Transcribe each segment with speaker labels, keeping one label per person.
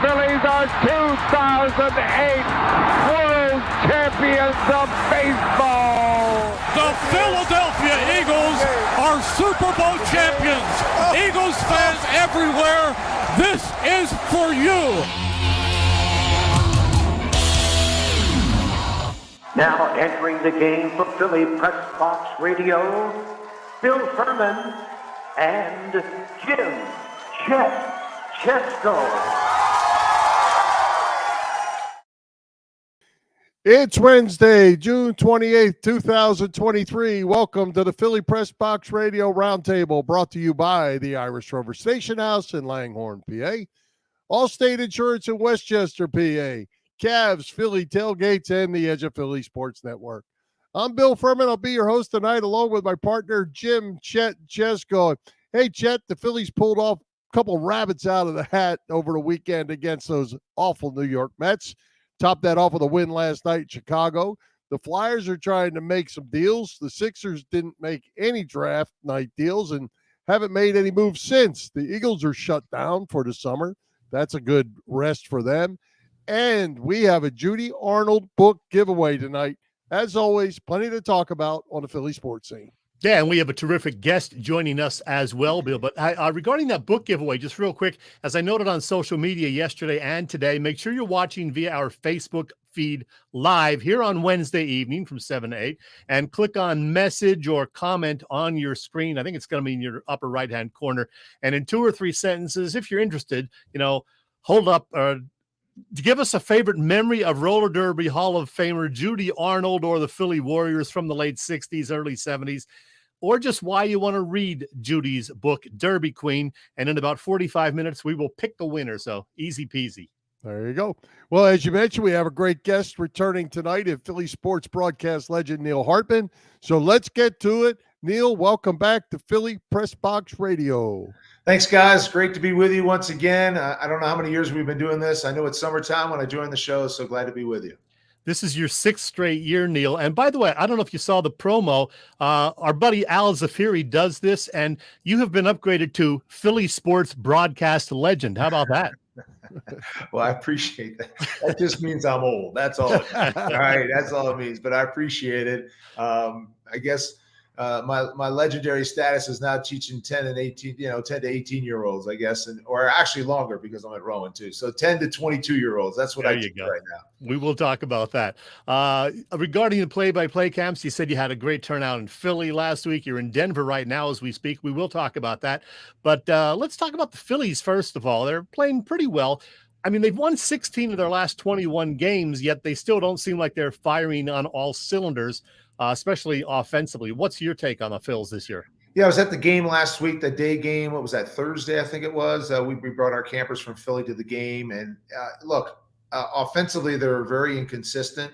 Speaker 1: Phillies are 2008 World Champions of Baseball.
Speaker 2: The Philadelphia Eagles are Super Bowl champions. Eagles fans everywhere, this is for you.
Speaker 3: Now entering the game for Philly Pressbox Radio, Bill Furman and Jim Chet Chesko.
Speaker 4: It's Wednesday, June 28th, 2023. Welcome to the Philly Pressbox Radio Roundtable, brought to you by the Irish Rover Station House in Langhorne, PA. Allstate Insurance in Westchester, PA. Cavs, Philly Tailgates, and the Edge of Philly Sports Network. I'm Bill Furman. I'll be your host tonight, along with my partner, Jim Chet Chesko. Hey, Chet, the Phillies pulled off a couple rabbits out of the hat over the weekend against those awful New York Mets. Topped that off with a win last night in Chicago. The Flyers are trying to make some deals. The Sixers didn't make any draft night deals and haven't made any moves since. The Eagles are shut down for the summer. That's a good rest for them. And we have a Judy Arnold book giveaway tonight. As always, plenty to talk about on the Philly sports scene.
Speaker 5: Yeah, and we have a terrific guest joining us as well, Bill. But regarding that book giveaway, just real quick, as I noted on social media yesterday and today, make sure you're watching via our Facebook feed live here on Wednesday evening from 7 to 8, and click on message or comment on your screen. I think it's going to be in your upper right-hand corner. And in 2 or 3 sentences, if you're interested, hold up to give us a favorite memory of roller derby Hall of Famer Judy Arnold or the Philly Warriors from the late 60s, early 70s, or just why you want to read Judy's book, Derby Queen. And in about 45 minutes, we will pick the winner. So easy peasy.
Speaker 4: There you go. Well, as you mentioned, we have a great guest returning tonight, in Philly sports broadcast legend NEIL HARTMAN. So let's get to it. NEIL, welcome back to Philly Pressbox Radio.
Speaker 6: Thanks, guys. Great to be with you once again. I don't know how many years we've been doing this. I know it's summertime when I joined the show, so glad to be with you.
Speaker 5: This is your 6th straight year, NEIL. And by the way, I don't know if you saw the promo. Our buddy Al Zafiri does this, and you have been upgraded to Philly sports broadcast legend. How about that?
Speaker 6: Well, I appreciate that. That just means I'm old. That's all. All right. That's all it means. But I appreciate it. I guess my legendary status is now teaching 10 and 18, 10 to 18-year-olds, I guess, or actually longer because I'm at Rowan too. So 10 to 22-year-olds. That's what I do right now.
Speaker 5: We will talk about that. Regarding the play-by-play camps, you said you had a great turnout in Philly last week. You're in Denver right now as we speak. We will talk about that. But let's talk about the Phillies first of all. They're playing pretty well. I mean, they've won 16 of their last 21 games, yet they still don't seem like they're firing on all cylinders, especially offensively. What's your take on the Phils this year?
Speaker 6: Yeah, I was at the game last week, the day game. What was that, Thursday, I think it was. We brought our campers from Philly to the game. And look, offensively, they're very inconsistent.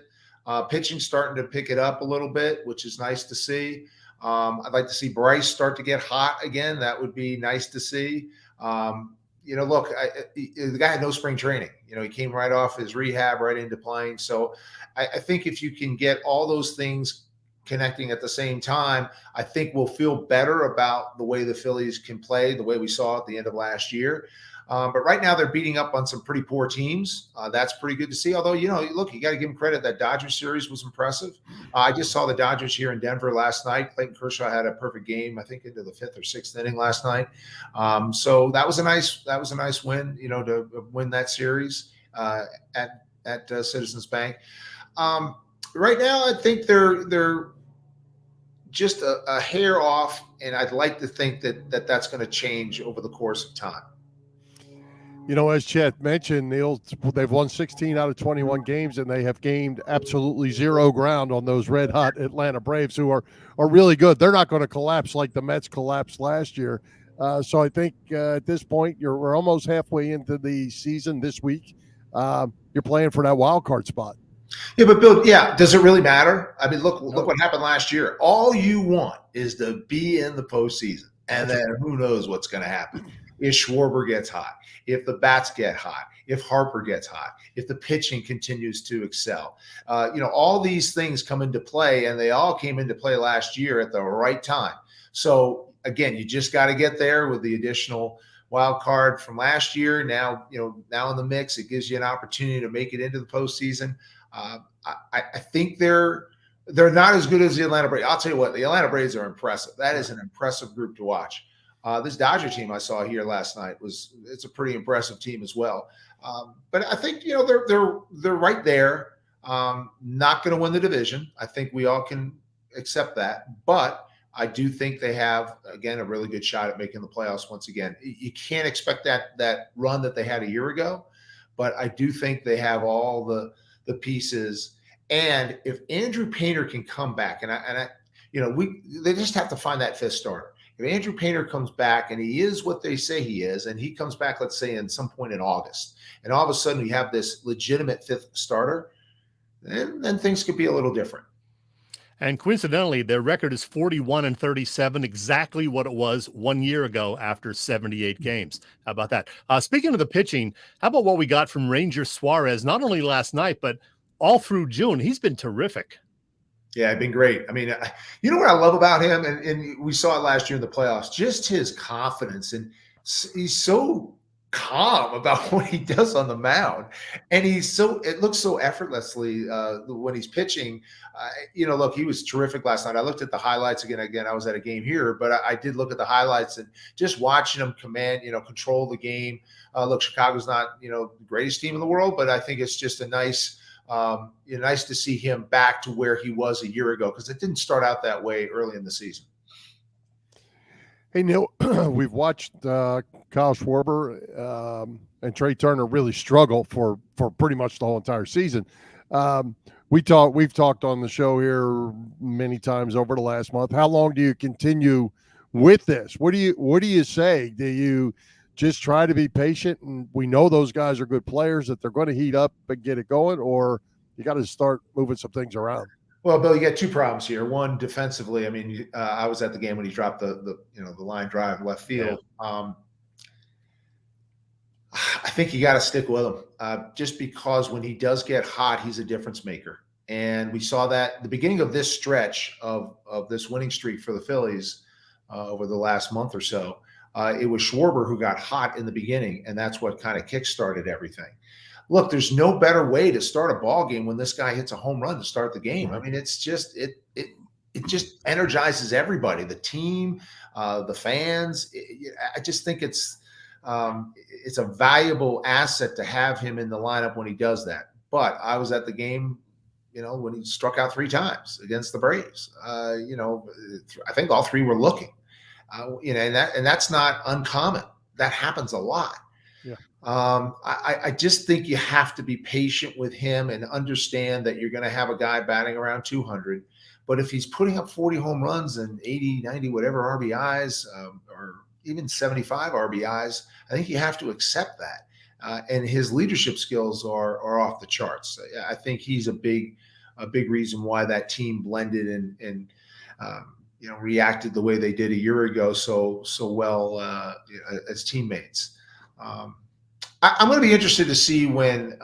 Speaker 6: Pitching starting to pick it up a little bit, which is nice to see. I'd like to see Bryce start to get hot again. That would be nice to see. Look, the guy had no spring training. He came right off his rehab, right into playing. So I think if you can get all those things connecting at the same time, I think we'll feel better about the way the Phillies can play, the way we saw at the end of last year. But right now they're beating up on some pretty poor teams. That's pretty good to see. Although, look, you got to give them credit. That Dodgers series was impressive. I just saw the Dodgers here in Denver last night. Clayton Kershaw had a perfect game, I think, into the 5th or 6th inning last night. So that was a nice win, to win that series at Citizens Bank. Right now, I think they're just a hair off, and I'd like to think that's going to change over the course of time.
Speaker 4: As Chet mentioned, NEIL, they've won 16 out of 21 games, and they have gained absolutely zero ground on those red-hot Atlanta Braves, who are really good. They're not going to collapse like the Mets collapsed last year. So I think at this point, we're almost halfway into the season this week. You're playing for that wild card spot.
Speaker 6: Yeah, but Bill, does it really matter? I mean, look what happened last year. All you want is to be in the postseason, and then who knows what's going to happen. If Schwarber gets hot, if the bats get hot, if Harper gets hot, if the pitching continues to excel, all these things come into play, and they all came into play last year at the right time. So again, you just got to get there with the additional wild card from last year. Now, now in the mix, it gives you an opportunity to make it into the postseason. I think they're not as good as the Atlanta Braves. I'll tell you what, the Atlanta Braves are impressive. That is an impressive group to watch. This Dodger team I saw here last night it's a pretty impressive team as well. But I think they're right there. Not going to win the division. I think we all can accept that. But I do think they have, again, a really good shot at making the playoffs once again. You can't expect that run that they had a year ago, but I do think they have all the pieces. And if Andrew Painter can come back, they just have to find that fifth starter. If Andrew Painter comes back and he is what they say he is, and he comes back, let's say in some point in August, and all of a sudden you have this legitimate fifth starter, then things could be a little different.
Speaker 5: And coincidentally, their record is 41-37, exactly what it was 1 year ago after 78 games. How about that? Speaking of the pitching, how about what we got from Ranger Suarez, not only last night, but all through June? He's been terrific.
Speaker 6: Yeah, been great. I mean, you know what I love about him, and we saw it last year in the playoffs, just his confidence. And he's so calm about what he does on the mound. And it looks so effortlessly when he's pitching. Look, he was terrific last night. I looked at the highlights again. I was at a game here, but I did look at the highlights and just watching him control the game. Look, Chicago's not, the greatest team in the world, but I think it's just a nice to see him back to where he was a year ago, because it didn't start out that way early in the season.
Speaker 4: Hey, Neil, we've watched Kyle Schwarber and Trey Turner really struggle for pretty much the whole entire season. We've talked on the show here many times over the last month. How long do you continue with this? What do you say? Do you just try to be patient, and we know those guys are good players, that they're going to heat up and get it going, or you got to start moving some things around?
Speaker 6: Well, Bill, you got two problems here. One, defensively. I mean, I was at the game when he dropped the line drive left field. Yeah. I think you got to stick with him, just because when he does get hot, he's a difference maker. And we saw that at the beginning of this stretch of this winning streak for the Phillies over the last month or so. It was Schwarber who got hot in the beginning, and that's what kind of kick-started everything. Look, there's no better way to start a ball game when this guy hits a home run to start the game. I mean, it's just it just energizes everybody, the team, the fans. I just think it's a valuable asset to have him in the lineup when he does that. But I was at the game, when he struck out 3 times against the Braves. I think all 3 were looking. And that's not uncommon. That happens a lot.
Speaker 4: Yeah.
Speaker 6: I just think you have to be patient with him and understand that you're going to have a guy batting around 200. But if he's putting up 40 home runs and 80, 90, whatever RBIs, or even 75 RBIs, I think you have to accept that. And his leadership skills are off the charts. I think he's a big reason why that team blended and reacted the way they did a year ago so well as teammates. I'm going to be interested to see when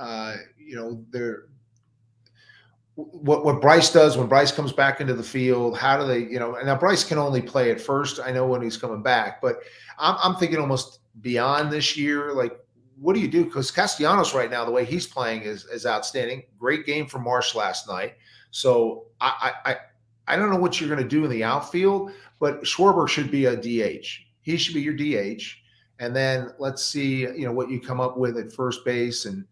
Speaker 6: what Bryce does when Bryce comes back into the field. How do they, and now Bryce can only play at first. I know when he's coming back, but I'm thinking almost beyond this year. Like, what do you do? Because Castellanos right now, the way he's playing is outstanding. Great game for Marsh last night. So I don't know what you're going to do in the outfield, but Schwarber should be a DH. He should be your DH. And then let's see, what you come up with at first base. And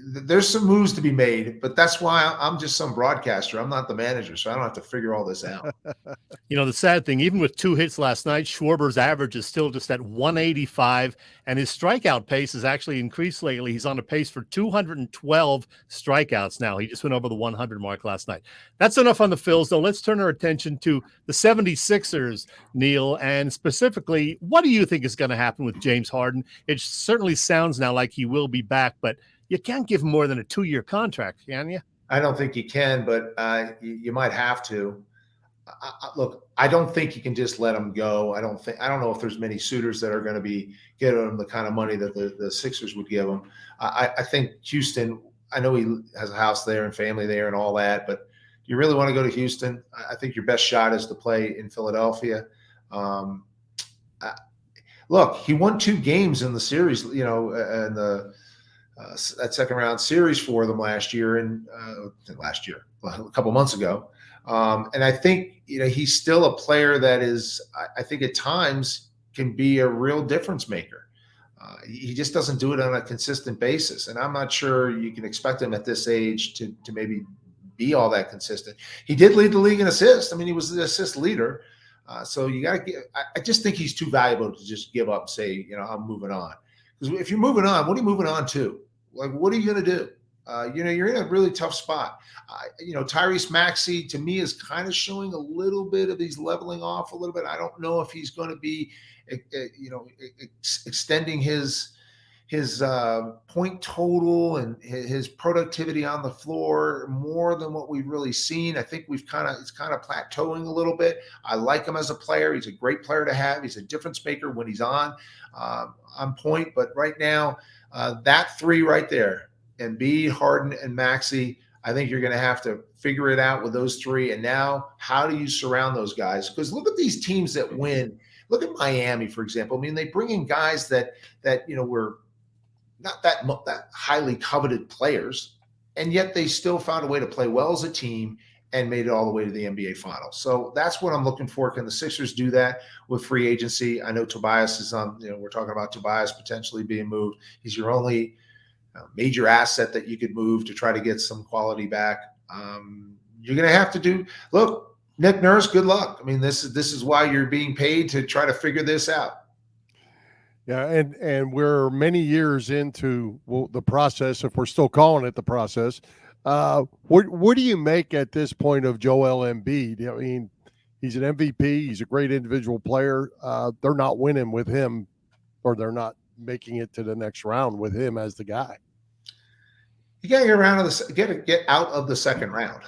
Speaker 6: there's some moves to be made, but that's why I'm just some broadcaster. I'm not the manager, so I don't have to figure all this out.
Speaker 5: The sad thing, even with 2 hits last night, Schwarber's average is still just at 185, and his strikeout pace has actually increased lately. He's on a pace for 212 strikeouts now. He just went over the 100 mark last night. That's enough on the Phils, though. Let's turn our attention to the 76ers, Neil, and specifically, what do you think is going to happen with James Harden? It certainly sounds now like he will be back, but you can't give him more than a 2-year contract, can you?
Speaker 6: I don't think you can, but you might have to. Look, I don't think you can just let him go. I don't know if there's many suitors that are going to be giving him the kind of money that the Sixers would give him. I think Houston, I know he has a house there and family there and all that, but do you really want to go to Houston? I think your best shot is to play in Philadelphia. look, he won 2 games in the series, you know, and that second round series for them last year, a couple months ago. And I think, you know, he's still a player that is, I think at times can be a real difference maker. He just doesn't do it on a consistent basis. And I'm not sure you can expect him at this age to maybe be all that consistent. He did lead the league in assists. I mean, he was the assist leader. So you got to get, I just think he's too valuable to just give up and say, you know, I'm moving on. Because if you're moving on, what are you moving on to? Like, what are you going to do? You know, you're in a really tough spot. You know, Tyrese Maxey to me is kind of showing a little bit of he's leveling off a little bit. I don't know if he's going to be, you know, extending his point total and his productivity on the floor more than what we've really seen. I think it's kind of plateauing a little bit. I like him as a player. He's a great player to have. He's a difference maker when he's on point. But right now, that 3 right there, Embiid, Harden, and Maxey, I think you're going to have to figure it out with those 3. And now, how do you surround those guys? Because look at these teams that win. Look at Miami, for example. I mean, they bring in guys that you know were not that highly coveted players, and yet they still found a way to play well as a team and made it all the way to the NBA Finals. So that's what I'm looking for. Can the Sixers do that with free agency? I know Tobias is on. You know, we're talking about Tobias potentially being moved. He's your only major asset that you could move to try to get some quality back. You're going to have to look, Nick Nurse, good luck. I mean, this is why you're being paid to try to figure this out.
Speaker 4: Yeah, and we're many years into the process, if we're still calling it the process. What do you make at this point of Joel Embiid? I mean, he's an MVP. He's a great individual player. They're not winning with him, or they're not making it to the next round with him as the guy.
Speaker 6: You got to get out of the second round.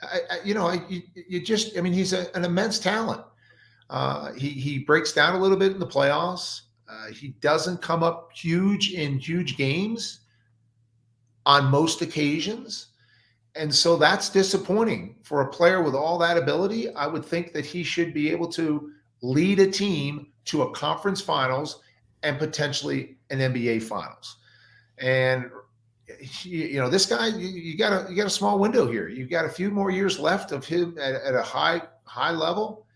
Speaker 6: I mean, he's an immense talent. He breaks down a little bit in the playoffs. He doesn't come up huge in huge games on most occasions. And so that's disappointing for a player with all that ability. I would think that he should be able to lead a team to a conference finals and potentially an NBA finals. And you know, this guy, you got a small window here. You've got a few more years left of him at a high level.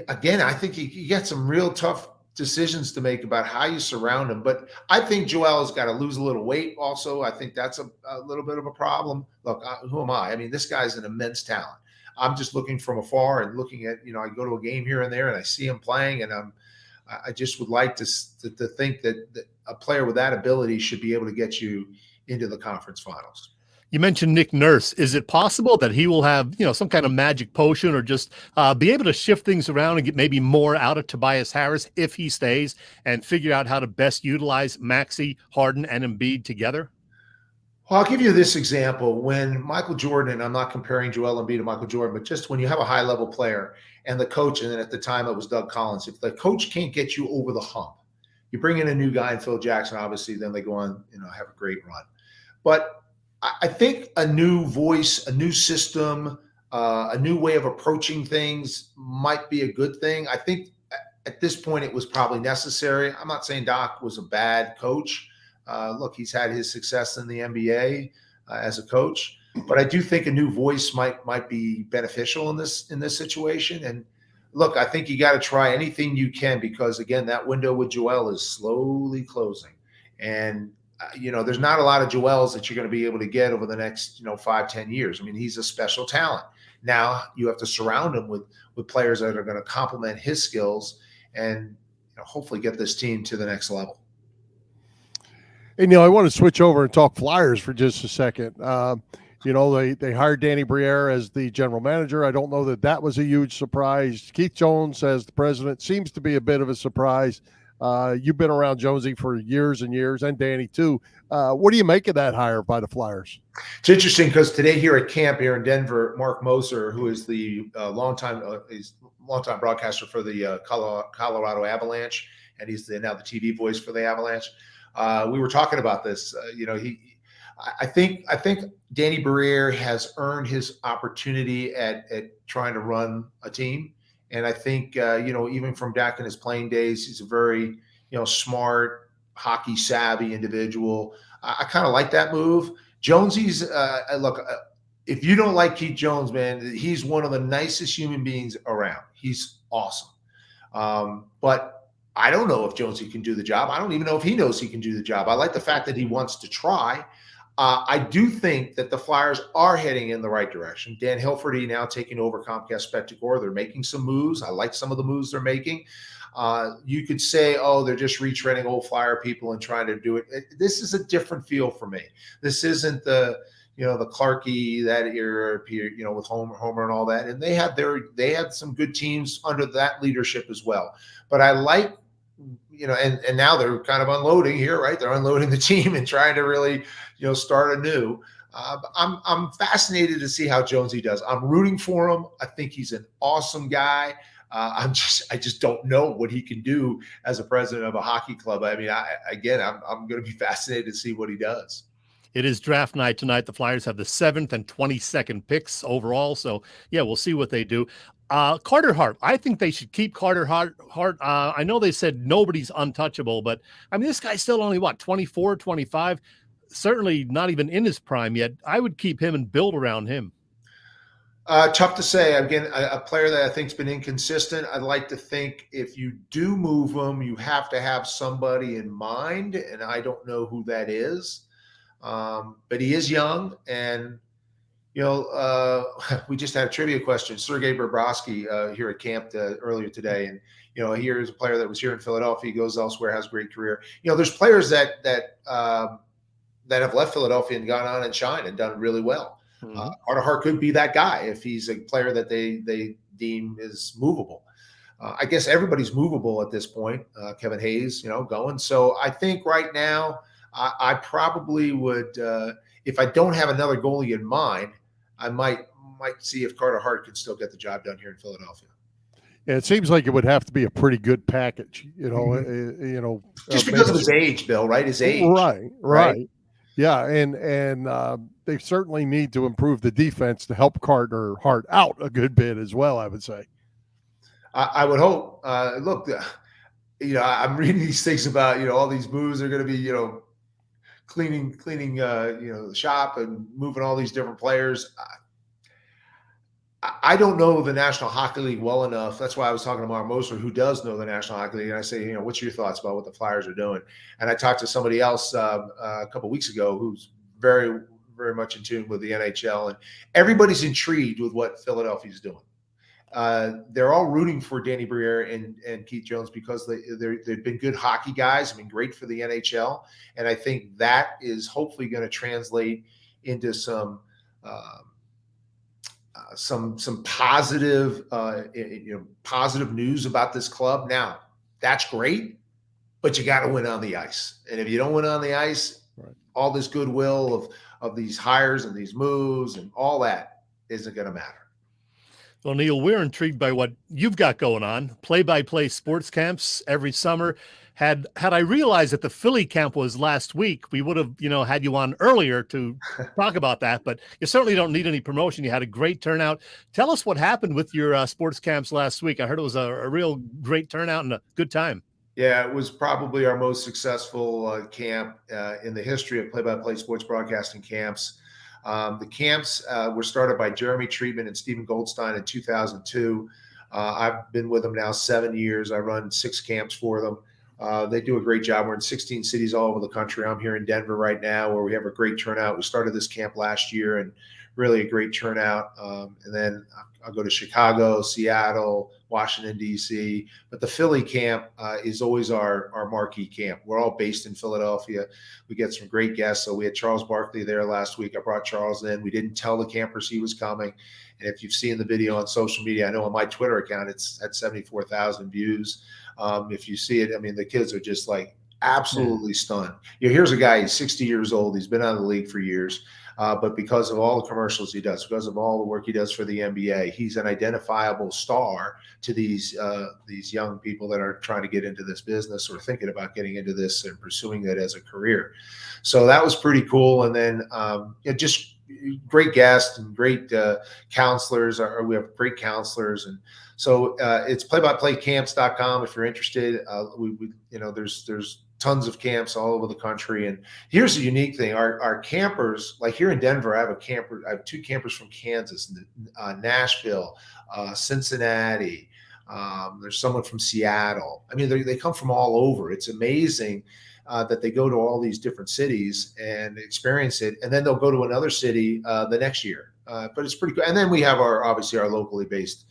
Speaker 6: Again, I think you got some real tough decisions to make about how you surround him. But I think Joel has got to lose a little weight also. I think that's a little bit of a problem. Look, who am I? I mean, this guy's an immense talent. I'm just looking from afar and looking at, you know, I go to a game here and there and I see him playing, and I just would like to think that a player with that ability should be able to get you into the conference finals.
Speaker 5: You mentioned Nick Nurse. Is it possible that he will have, you know, some kind of magic potion, or just be able to shift things around and get maybe more out of Tobias Harris if he stays, and figure out how to best utilize Maxey, Harden, and Embiid together?
Speaker 6: Well, I'll give you this example. When Michael Jordan, and I'm not comparing Joel Embiid to Michael Jordan, but just when you have a high-level player and the coach, and then at the time it was Doug Collins, if the coach can't get you over the hump, you bring in a new guy, and Phil Jackson, obviously, then they go on, you know, have a great run. But I think a new voice, a new system, a new way of approaching things might be a good thing. I think at this point it was probably necessary. I'm not saying Doc was a bad coach. Look, he's had his success in the NBA as a coach, but I do think a new voice might be beneficial in this situation. And look, I think you got to try anything you can, because again, that window with Joel is slowly closing, and you know, there's not a lot of Joels that you're going to be able to get over the next, 5-10 years. I mean, he's a special talent. Now you have to surround him with players that are going to complement his skills and hopefully get this team to the next level.
Speaker 4: Hey, Neil, I want to switch over and talk Flyers for just a second. They hired Danny Briere as the general manager. I don't know that was a huge surprise. Keith Jones as the president seems to be a bit of a surprise. You've been around Jonesy for years and years, and Danny too. What do you make of that hire by the Flyers?
Speaker 6: It's interesting because today here at camp here in Denver, Mark Moser, who is the longtime broadcaster for the Colorado Avalanche, and he's now the TV voice for the Avalanche. We were talking about this. I think Danny Briere has earned his opportunity at trying to run a team, And I think, even from back in his playing days, he's a very, smart, hockey savvy individual. I kind of like that move. Jonesy's, look, if you don't like Keith Jones, man, he's one of the nicest human beings around. He's awesome. But I don't know if Jonesy can do the job. I don't even know if he knows he can do the job. I like the fact that he wants to try. I do think that the Flyers are heading in the right direction. Dan Hilferty now taking over Comcast Spectacor. They're making some moves. I like some of the moves they're making. You could say, oh, they're just retreading old Flyer people and trying to do it. This is a different feel for me. This isn't the Clarkey, that era, with Homer and all that. And they had some good teams under that leadership as well. But I like, and now they're kind of unloading here, right? They're unloading the team and trying to really, start anew. I'm fascinated to see how Jonesy does. I'm rooting for him. I think he's an awesome guy. I just don't know what he can do as a president of a hockey club. I mean, I'm going to be fascinated to see what he does.
Speaker 5: It is draft night tonight. The Flyers have the 7th and 22nd picks overall. So, yeah, we'll see what they do. Carter Hart. I think they should keep Carter Hart. I know they said nobody's untouchable, but, I mean, this guy's still only, 24, 25? Certainly not even in his prime yet. I would keep him and build around him.
Speaker 6: Tough to say. Again, a player that I think has been inconsistent. I'd like to think if you do move him, you have to have somebody in mind, and I don't know who that is. But he is young, and we just had a trivia question. Sergei Bobrovsky here at camp earlier today, and here's a player that was here in Philadelphia. He goes elsewhere, has a great career. There's players that have left Philadelphia and gone on and shined and done really well.
Speaker 5: Mm-hmm.
Speaker 6: Carter Hart could be that guy if he's a player that they deem is movable. I guess everybody's movable at this point. Kevin Hayes, going. So I think right now, I probably would, if I don't have another goalie in mind, I might see if Carter Hart can still get the job done here in Philadelphia.
Speaker 4: Yeah, it seems like it would have to be a pretty good package,
Speaker 6: just because of his age, Bill, right? His age,
Speaker 4: right. Yeah, and they certainly need to improve the defense to help Carter Hart out a good bit as well, I would say. I
Speaker 6: would hope. Look, I'm reading these things about all these moves are going to be cleaning the shop and moving all these different players. I don't know the National Hockey League well enough. That's why I was talking to Mark Moser, who does know the National Hockey League. And I say, what's your thoughts about what the Flyers are doing? And I talked to somebody else a couple of weeks ago who's very, very much in tune with the NHL. And everybody's intrigued with what Philadelphia's doing. They're all rooting for Danny Briere and Keith Jones because they've been good hockey guys. I mean, great for the NHL. And I think that is hopefully going to translate into some positive, positive news about this club. Now, that's great, but you got to win on the ice. And if you don't win on the ice, right, all this goodwill of these hires and these moves and all that isn't going to matter.
Speaker 5: Well, Neil, we're intrigued by what you've got going on. Play-by-play sports camps every summer. Had I realized that the Philly camp was last week, we would have, had you on earlier to talk about that. But you certainly don't need any promotion. You had a great turnout. Tell us what happened with your sports camps last week. I heard it was a real great turnout and a good time.
Speaker 6: Yeah, it was probably our most successful camp in the history of play-by-play sports broadcasting camps. The camps were started by Jeremy Treatman and Stephen Goldstein in 2002. I've been with them now 7 years. I run 6 camps for them. They do a great job. We're in 16 cities all over the country. I'm here in Denver right now where we have a great turnout. We started this camp last year and really a great turnout. And then I'll go to Chicago, Seattle, Washington, D.C. But the Philly camp is always our marquee camp. We're all based in Philadelphia. We get some great guests. So we had Charles Barkley there last week. I brought Charles in. We didn't tell the campers he was coming. And if you've seen the video on social media, I know on my Twitter account, it's at 74,000 views. If you see it, I mean, the kids are just like absolutely stunned. Here's a guy, he's 60 years old. He's been out of the league for years. But because of all the commercials he does, because of all the work he does for the NBA, he's an identifiable star to these young people that are trying to get into this business or thinking about getting into this and pursuing it as a career. So that was pretty cool. And then just great guests and great counselors. We have great counselors, and so it's playbyplaycamps.com if you're interested. There's tons of camps all over the country. And here's the unique thing: our campers, like here in Denver, I have 2 campers from Kansas, Nashville, Cincinnati. There's someone from Seattle. I mean, they come from all over. It's amazing that they go to all these different cities and experience it, and then they'll go to another city the next year. But it's pretty good. And then we have obviously our locally based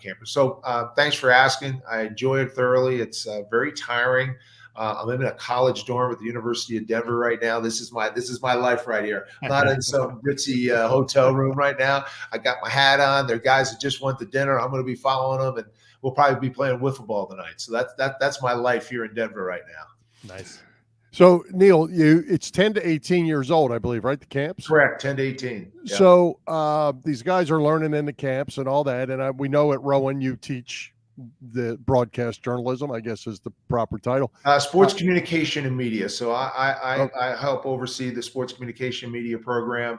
Speaker 6: campers. So thanks for asking. I enjoy it thoroughly. It's very tiring. I'm in a college dorm at the University of Denver right now. This is my life right here. I'm not in some ritzy hotel room right now. I got my hat on. There are guys that just went to dinner. I'm going to be following them, and we'll probably be playing wiffle ball tonight. So that's my life here in Denver right now.
Speaker 5: Nice.
Speaker 4: So Neil, it's 10 to 18 years old, I believe, right? The camps?
Speaker 6: Correct, 10 to 18. Yeah.
Speaker 4: So these guys are learning in the camps and all that. And we know at Rowan you teach the broadcast journalism, I guess is the proper title.
Speaker 6: Sports communication and media. So I help oversee the sports communication media program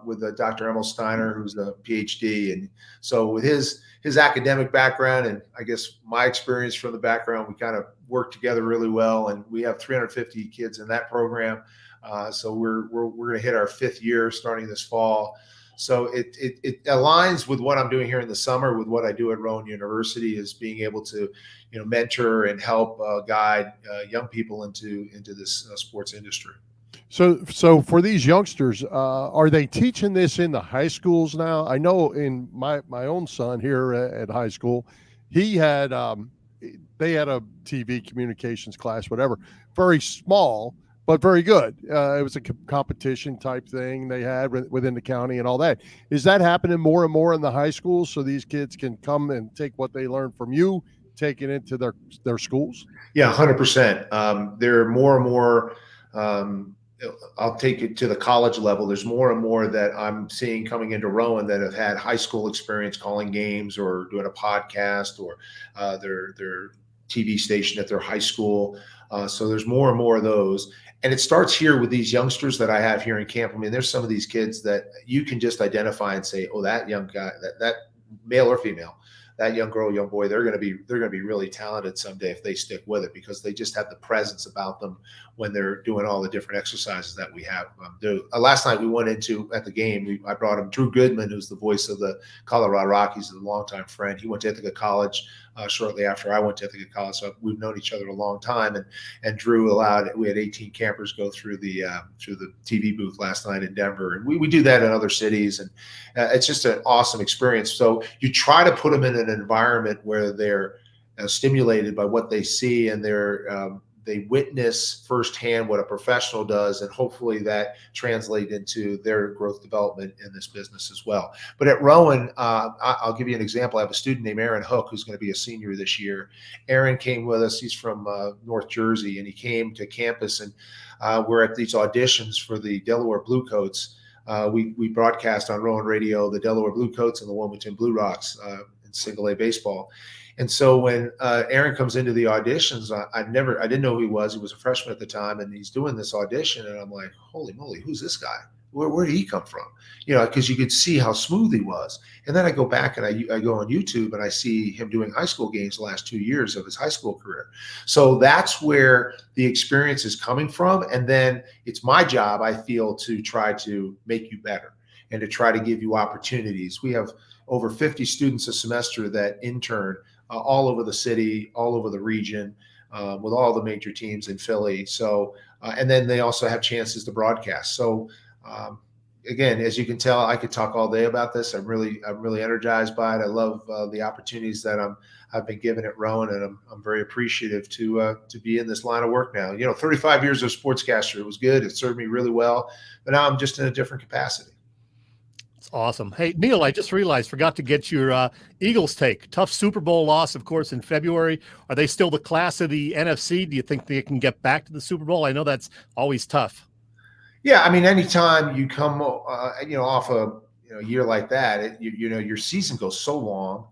Speaker 6: with Dr. Emil Steiner, who's a PhD. And so with his academic background and I guess my experience from the background, we kind of work together really well. And we have 350 kids in that program. So we're going to hit our 5th year starting this fall. So it aligns with what I'm doing here in the summer with what I do at Rowan University, is being able to, mentor and help guide young people into this sports industry.
Speaker 4: So for these youngsters, are they teaching this in the high schools now? I know in my own son here at high school, he had they had a TV communications class, whatever, very small, but very good. It was a competition type thing they had within the county and all that. Is that happening more and more in the high schools so these kids can come and take what they learn from you, take it into their schools?
Speaker 6: Yeah, 100%. There are more and more, I'll take it to the college level. There's more and more that I'm seeing coming into Rowan that have had high school experience calling games or doing a podcast or their TV station at their high school. So there's more and more of those. And it starts here with these youngsters that I have here in camp. I mean, there's some of these kids that you can just identify and say, oh, that young guy, that male or female, that young girl, young boy, they're going to be really talented someday if they stick with it, because they just have the presence about them when they're doing all the different exercises that we have do. Last night we went into at the game. I brought him Drew Goodman, who's the voice of the Colorado Rockies, a longtime friend. He went to Ithaca College shortly after I went to Ithaca College, so we've known each other a long time. And Drew we had 18 campers go through the TV booth last night in Denver, and we do that in other cities, and it's just an awesome experience. So you try to put them in an environment where they're stimulated by what they see, and they witness firsthand what a professional does, and hopefully that translates into their growth development in this business as well. But at Rowan, I'll give you an example. I have a student named Aaron Hook who's going to be a senior this year. Aaron came with us. He's from North Jersey, and he came to campus, and we're at these auditions for the Delaware Bluecoats. We broadcast on Rowan Radio the Delaware Bluecoats and the Wilmington Blue Rocks in single A baseball. And so when Aaron comes into the auditions, I didn't know who he was. He was a freshman at the time, and he's doing this audition, and I'm like, holy moly, who's this guy? Where did he come from? Because you could see how smooth he was. And then I go back and I go on YouTube and I see him doing high school games the last 2 years of his high school career. So that's where the experience is coming from. And then it's my job, I feel, to try to make you better and to try to give you opportunities. We have over 50 students a semester that intern all over the city, all over the region, with all the major teams in Philly. So, and then they also have chances to broadcast. So, again, as you can tell, I could talk all day about this. I'm really energized by it. I love the opportunities that I've been given at Rowan, and I'm very appreciative to be in this line of work now. 35 years as a sportscaster, it was good. It served me really well, but now I'm just in a different capacity.
Speaker 5: Awesome. Hey, Neil, I just realized, forgot to get your Eagles take. Tough Super Bowl loss, of course, in February. Are they still the class of the NFC? Do you think they can get back to the Super Bowl? I know that's always tough.
Speaker 6: Yeah, I mean, anytime you come, off a year like that, your season goes so long,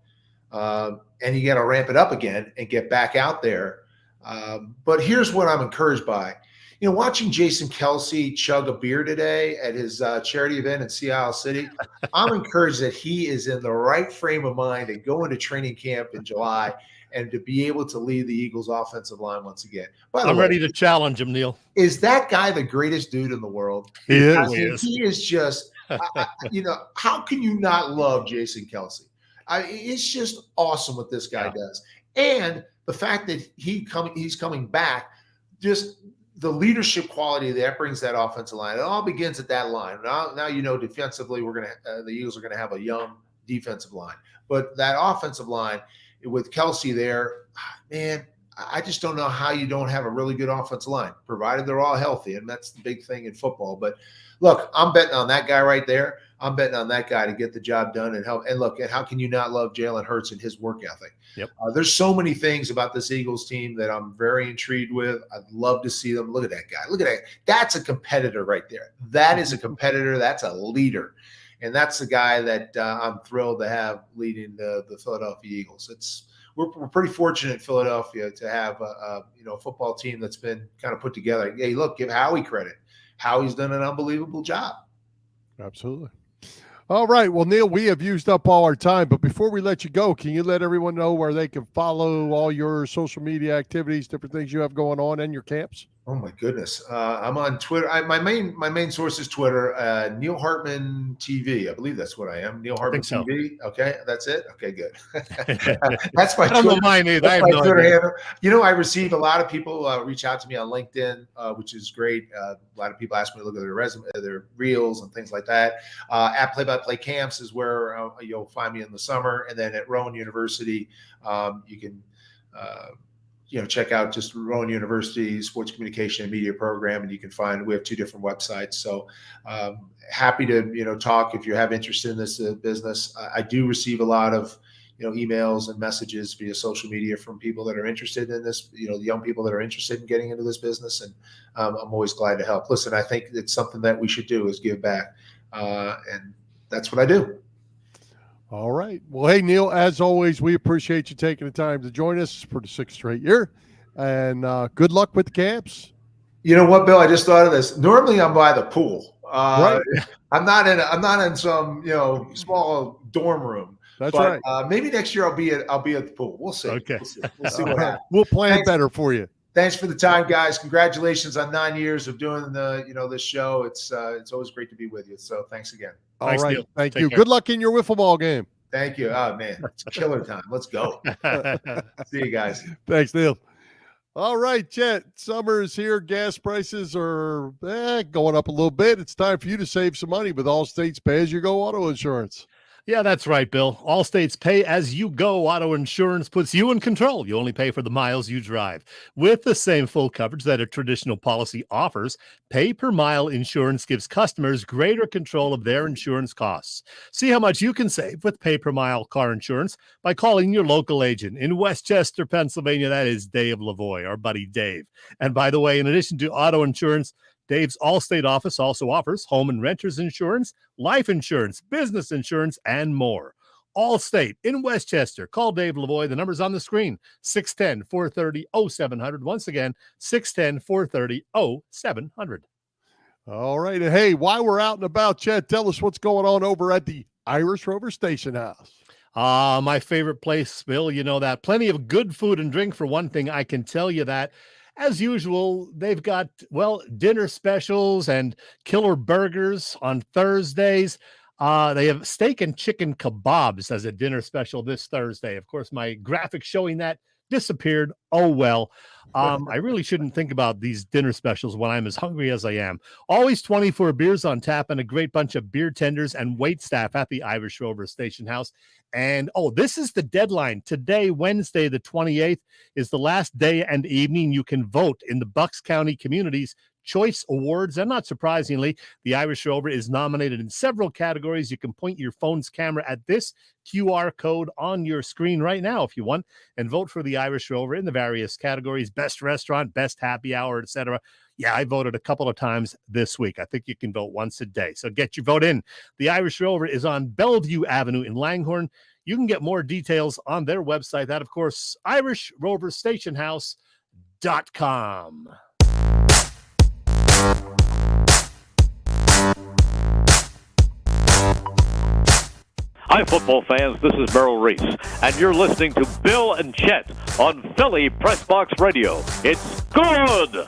Speaker 6: and you got to ramp it up again and get back out there. But here's what I'm encouraged by. watching Jason Kelsey chug a beer today at his charity event in Seattle City, I'm encouraged that he is in the right frame of mind and go into training camp in July and to be able to lead the Eagles offensive line once again.
Speaker 5: I'm ready to challenge him, Neil.
Speaker 6: Is that guy the greatest dude in the world?
Speaker 4: He is.
Speaker 6: I mean, he is just, how can you not love Jason Kelsey? It's just awesome what this guy does. And the fact that he's coming back, just the leadership quality that brings that offensive line. It all begins at that line. Now defensively, the Eagles are going to have a young defensive line. But that offensive line, with Kelsey there, man, I just don't know how you don't have a really good offensive line, provided they're all healthy, and that's the big thing in football. But look, I'm betting on that guy right there. I'm betting on that guy to get the job done and help. And look, and how can you not love Jalen Hurts and his work ethic?
Speaker 5: Yep.
Speaker 6: There's so many things about this Eagles team that I'm very intrigued with. I'd love to see them. Look at that guy. Look at that. That's a competitor right there. That is a competitor. That's a leader. And that's the guy that I'm thrilled to have leading the Philadelphia Eagles. We're pretty fortunate in Philadelphia to have a football team that's been kind of put together. Hey, look, give Howie credit. Howie's done an unbelievable job.
Speaker 4: Absolutely. All right. Well, Neil, we have used up all our time, but before we let you go, can you let everyone know where they can follow all your social media activities, different things you have going on, and your camps?
Speaker 6: Oh my goodness. I'm on Twitter. My main source is Twitter, NEIL HARTMAN TV. I believe that's what I am. NEIL HARTMAN TV. Okay. That's it. Okay, good. That's my
Speaker 5: I don't know mine either. I have no
Speaker 6: Twitter
Speaker 5: idea.
Speaker 6: handle. I receive a lot of people reach out to me on LinkedIn, which is great. A lot of people ask me to look at their resume, their reels and things like that. At Play-by-Play Camps is where you'll find me in the summer. And then at Rowan University, you can check out just Rowan University Sports Communication and Media Program, and you can we have 2 different websites. So happy to, talk if you have interest in this business. I do receive a lot of, emails and messages via social media from people that are interested in this, the young people that are interested in getting into this business. And I'm always glad to help. Listen, I think it's something that we should do is give back. And that's what I do.
Speaker 4: All right. Well, hey, Neil, as always, we appreciate you taking the time to join us for the 6th straight year. And good luck with the camps.
Speaker 6: You know what, Bill? I just thought of this. Normally, I'm by the pool.
Speaker 4: Right.
Speaker 6: I'm not in some small dorm room.
Speaker 4: That's right.
Speaker 6: Maybe next year I'll be at the pool. We'll see.
Speaker 5: Okay.
Speaker 6: We'll see what happens.
Speaker 4: We'll plan better for you.
Speaker 6: Thanks for the time, guys. Congratulations on 9 years of doing this show. It's always great to be with you. So thanks again.
Speaker 4: All
Speaker 5: Thanks,
Speaker 4: right.
Speaker 5: Neil.
Speaker 4: Thank
Speaker 5: Take
Speaker 4: you.
Speaker 5: care.
Speaker 4: Good luck in your wiffle ball game.
Speaker 6: Thank you. Oh man, it's killer time. Let's go. See you guys.
Speaker 4: Thanks, Neil. All right, Chet. Summer is here. Gas prices are going up a little bit. It's time for you to save some money with Allstate's pay-as-you-go auto insurance.
Speaker 5: Yeah, that's right, Bill. Allstate's pay-as-you-go auto insurance puts you in control. You only pay for the miles you drive. With the same full coverage that a traditional policy offers, pay-per-mile insurance gives customers greater control of their insurance costs. See how much you can save with pay-per-mile car insurance by calling your local agent. In Westchester, Pennsylvania, that is Dave Lavoie, our buddy Dave. And by the way, in addition to auto insurance, Dave's Allstate office also offers home and renters insurance, life insurance, business insurance, and more. Allstate in Westchester. Call Dave Lavoie. The number's on the screen, 610-430-0700. Once again, 610-430-0700.
Speaker 4: All right. And hey, while we're out and about, Chet, tell us what's going on over at the Irish Rover Station House.
Speaker 5: My favorite place, Bill. You know that. Plenty of good food and drink, for one thing. I can tell you that. As usual, they've got, dinner specials and killer burgers on Thursdays. They have steak and chicken kebabs as a dinner special this Thursday. Of course, my graphic showing that disappeared. Oh, well. I really shouldn't think about these dinner specials when I'm as hungry as I am. Always 24 beers on tap and a great bunch of beer tenders and wait staff at the Irish Rover Station House. And, this is the deadline. Today, Wednesday, the 28th, is the last day and evening you can vote in the Bucks County Communities Choice Awards. And not surprisingly, the Irish Rover is nominated in several categories. You can point your phone's camera at this QR code on your screen right now if you want, and vote for the Irish Rover in the various categories: best restaurant, best happy hour, etc. Yeah, I voted a couple of times this week. I think you can vote once a day. So get your vote in. The Irish Rover is on Bellevue Avenue in Langhorne. You can get more details on their website. That, of course, IrishRoverStationHouse.com.
Speaker 1: Hi, football fans. This is Merrill Reese, and you're listening to Bill and Chet on Philly Pressbox Radio. It's good!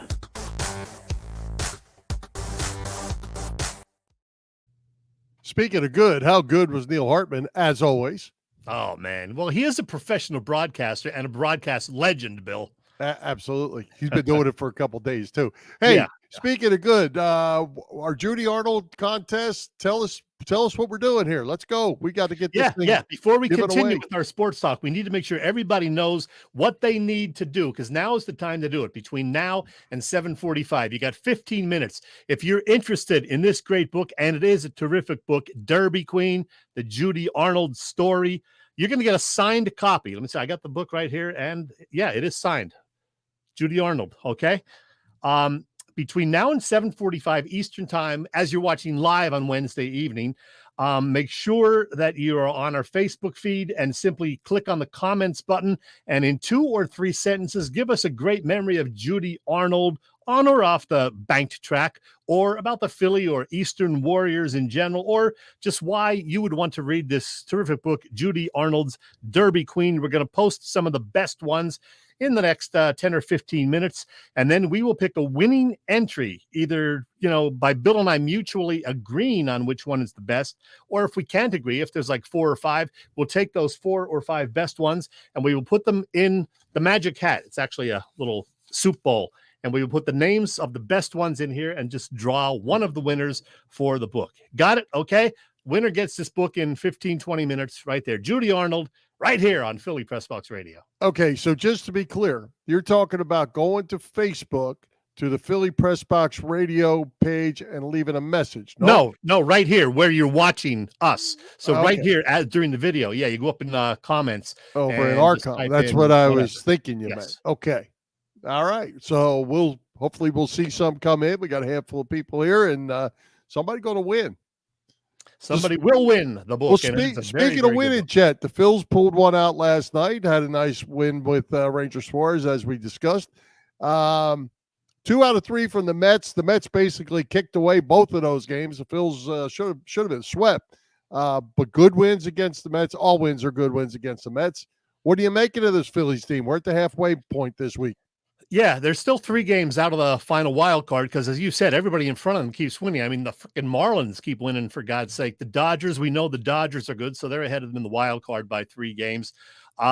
Speaker 4: Speaking of good, how good was Neil Hartman, as always?
Speaker 5: Oh, man. Well, he is a professional broadcaster and a broadcast legend, Bill.
Speaker 4: Absolutely. He's been doing it for a couple days, too. Hey, speaking of good, our Judy Arnold contest, tell us what we're doing here. Let's go. We got to get this thing.
Speaker 5: Yeah. Before we continue with our sports talk, we need to make sure everybody knows what they need to do, because now is the time to do it. Between now and 7:45, you got 15 minutes. If you're interested in this great book, and it is a terrific book, Derby Queen, the Judy Arnold story, you're going to get a signed copy. Let me see. I got the book right here, and yeah, it is signed. Judy Arnold, okay? Between now and 7:45 Eastern time, as you're watching live on Wednesday evening, make sure that you are on our Facebook feed and simply click on the comments button, and in 2 or 3 sentences, give us a great memory of Judy Arnold on or off the banked track, or about the Philly or Eastern Warriors in general, or just why you would want to read this terrific book, Judy Arnold's Derby Queen. We're going to post some of the best ones in the next 10 or 15 minutes, and then we will pick a winning entry, either, by Bill and I mutually agreeing on which one is the best, or if we can't agree, if there's like 4 or 5, we'll take those 4 or 5 best ones, and we will put them in the magic hat. It's actually a little soup bowl, and we will put the names of the best ones in here and just draw one of the winners for the book. Got it? Okay. Winner gets this book in 15, 20 minutes right there. Judy Arnold, right here on Philly Pressbox Radio.
Speaker 4: Okay, so just to be clear, you're talking about going to Facebook to the Philly Pressbox Radio page and leaving a message.
Speaker 5: No, right here where you're watching us. So right here during the video, you go up in comments.
Speaker 4: Over in archive. That's what I was thinking you meant. Okay. All right. So hopefully we'll see some come in. We got a handful of people here, and somebody going to win.
Speaker 5: Somebody will win the book.
Speaker 4: Well, speaking of winning, Chet, the Phils pulled one out last night, had a nice win with Ranger Suarez, as we discussed. 2 out of 3 from the Mets. The Mets basically kicked away both of those games. The Phils should have been swept, but good wins against the Mets. All wins are good wins against the Mets. What are you making of this Phillies team? We're at the halfway point this week.
Speaker 5: Yeah, there's still 3 games out of the final wild card because, as you said, everybody in front of them keeps winning. I mean, the freaking Marlins keep winning, for God's sake. The Dodgers, we know the Dodgers are good, so they're ahead of them in the wild card by 3 games. The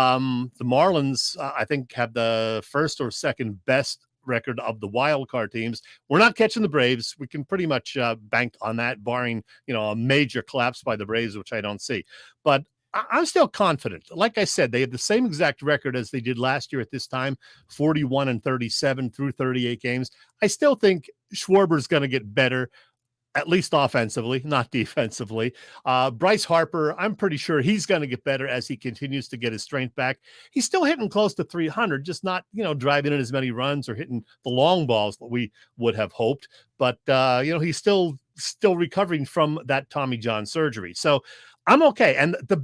Speaker 5: Marlins, I think, have the first or second best record of the wild card teams. We're not catching the Braves. We can pretty much bank on that, barring a major collapse by the Braves, which I don't see. But I'm still confident. Like I said, they had the same exact record as they did last year at this time, 41-37 through 38 games. I still think Schwarber's going to get better, at least offensively, not defensively. Bryce Harper, I'm pretty sure he's going to get better as he continues to get his strength back. He's still hitting close to 300, just not, driving in as many runs or hitting the long balls that we would have hoped. But, he's still recovering from that Tommy John surgery. So I'm okay. And the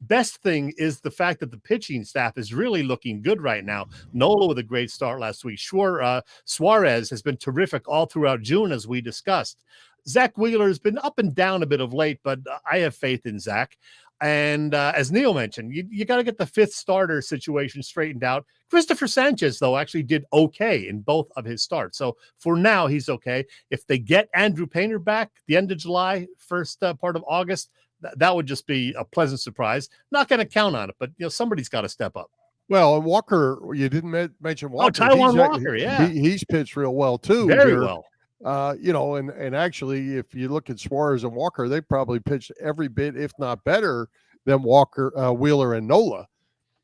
Speaker 5: best thing is the fact that the pitching staff is really looking good right now. Nola with a great start last week. Suarez has been terrific all throughout June, as we discussed. Zach Wheeler has been up and down a bit of late, but I have faith in Zach. And as Neil mentioned, you got to get the 5th starter situation straightened out. Christopher Sanchez, though, actually did okay in both of his starts. So for now, he's okay. If they get Andrew Painter back the end of July, first part of August, that would just be a pleasant surprise. Not going to count on it, but somebody's got to step up.
Speaker 4: Well, and Walker, you didn't mention Walker.
Speaker 5: Oh, Taijuan Walker, yeah.
Speaker 4: He's pitched real well, too.
Speaker 5: Very well.
Speaker 4: And actually, if you look at Suarez and Walker, they probably pitched every bit, if not better, than Wheeler and Nola,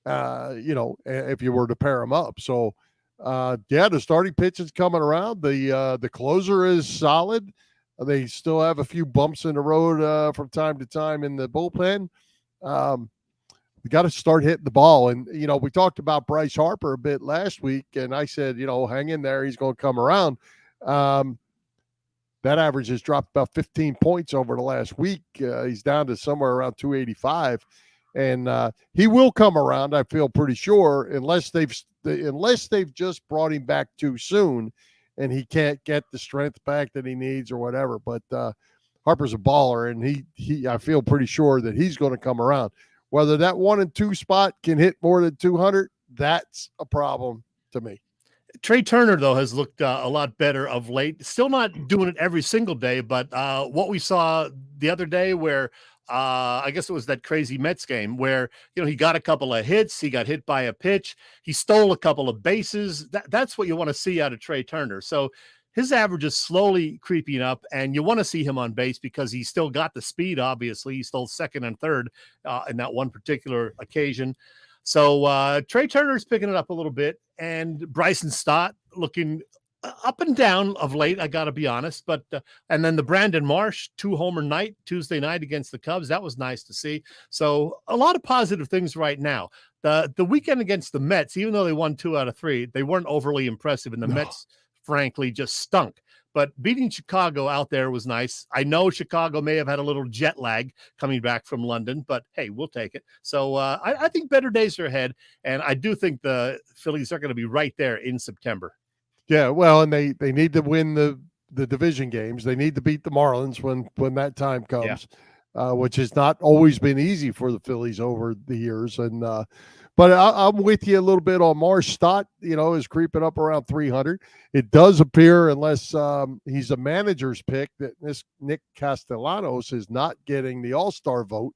Speaker 4: if you were to pair them up. So, the starting pitch is coming around. The closer is solid. They still have a few bumps in the road from time to time in the bullpen. We got to start hitting the ball. And, we talked about Bryce Harper a bit last week, and I said, hang in there. He's going to come around. That average has dropped about 15 points over the last week. He's down to somewhere around 285. And he will come around, I feel pretty sure, unless they've just brought him back too soon and he can't get the strength back that he needs or whatever. But Harper's a baller, and he I feel pretty sure that he's going to come around. Whether that 1 and 2 spot can hit more than 200, that's a problem to me.
Speaker 5: Trey Turner, though, has looked a lot better of late. Still not doing it every single day, but what we saw the other day where I guess it was that crazy Mets game where, he got a couple of hits. He got hit by a pitch. He stole a couple of bases. That's what you want to see out of Trey Turner. So his average is slowly creeping up, and you want to see him on base because he still got the speed, obviously. He stole second and third in that one particular occasion. So Trey Turner's picking it up a little bit, and Bryson Stott looking up and down of late, I got to be honest. But and then the Brandon Marsh 2-homer night Tuesday night against the Cubs, that was nice to see. So a lot of positive things right now. The weekend against the Mets, even though they won 2 out of 3, they weren't overly impressive, and the Mets, frankly, just stunk. But beating Chicago out there was nice. I know Chicago may have had a little jet lag coming back from London, but hey, we'll take it. So I think better days are ahead, and I do think the Phillies are going to be right there in September.
Speaker 4: Yeah, well, and they need to win the division games. They need to beat the Marlins when that time comes, which has not always been easy for the Phillies over the years. And but I'm with you a little bit on Marsh. Stott, is creeping up around 300. It does appear, unless he's a manager's pick, that this Nick Castellanos is not getting the All-Star vote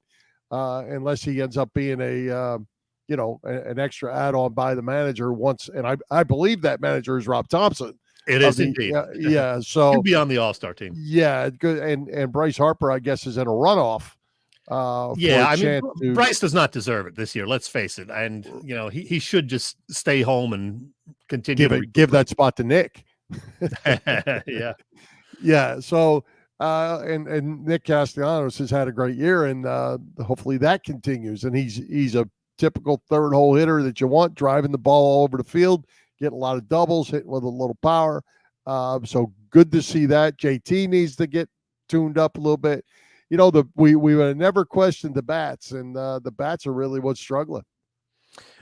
Speaker 4: unless he ends up being an extra add-on by the manager once. And I believe that manager is Rob Thompson.
Speaker 5: It is indeed.
Speaker 4: Yeah. So
Speaker 5: he'll be on the All-Star team.
Speaker 4: Yeah. Good. And Bryce Harper, I guess, is in a runoff.
Speaker 5: Bryce does not deserve it this year. Let's face it. And, he should just stay home and continue.
Speaker 4: Give that spot to Nick.
Speaker 5: Yeah.
Speaker 4: Yeah. So, and Nick Castellanos has had a great year, and hopefully that continues. And he's a typical third hole hitter that you want, driving the ball all over the field, getting a lot of doubles, hitting with a little power. So good to see that. JT needs to get tuned up a little bit. We would have never questioned the bats, and the bats are really what's struggling.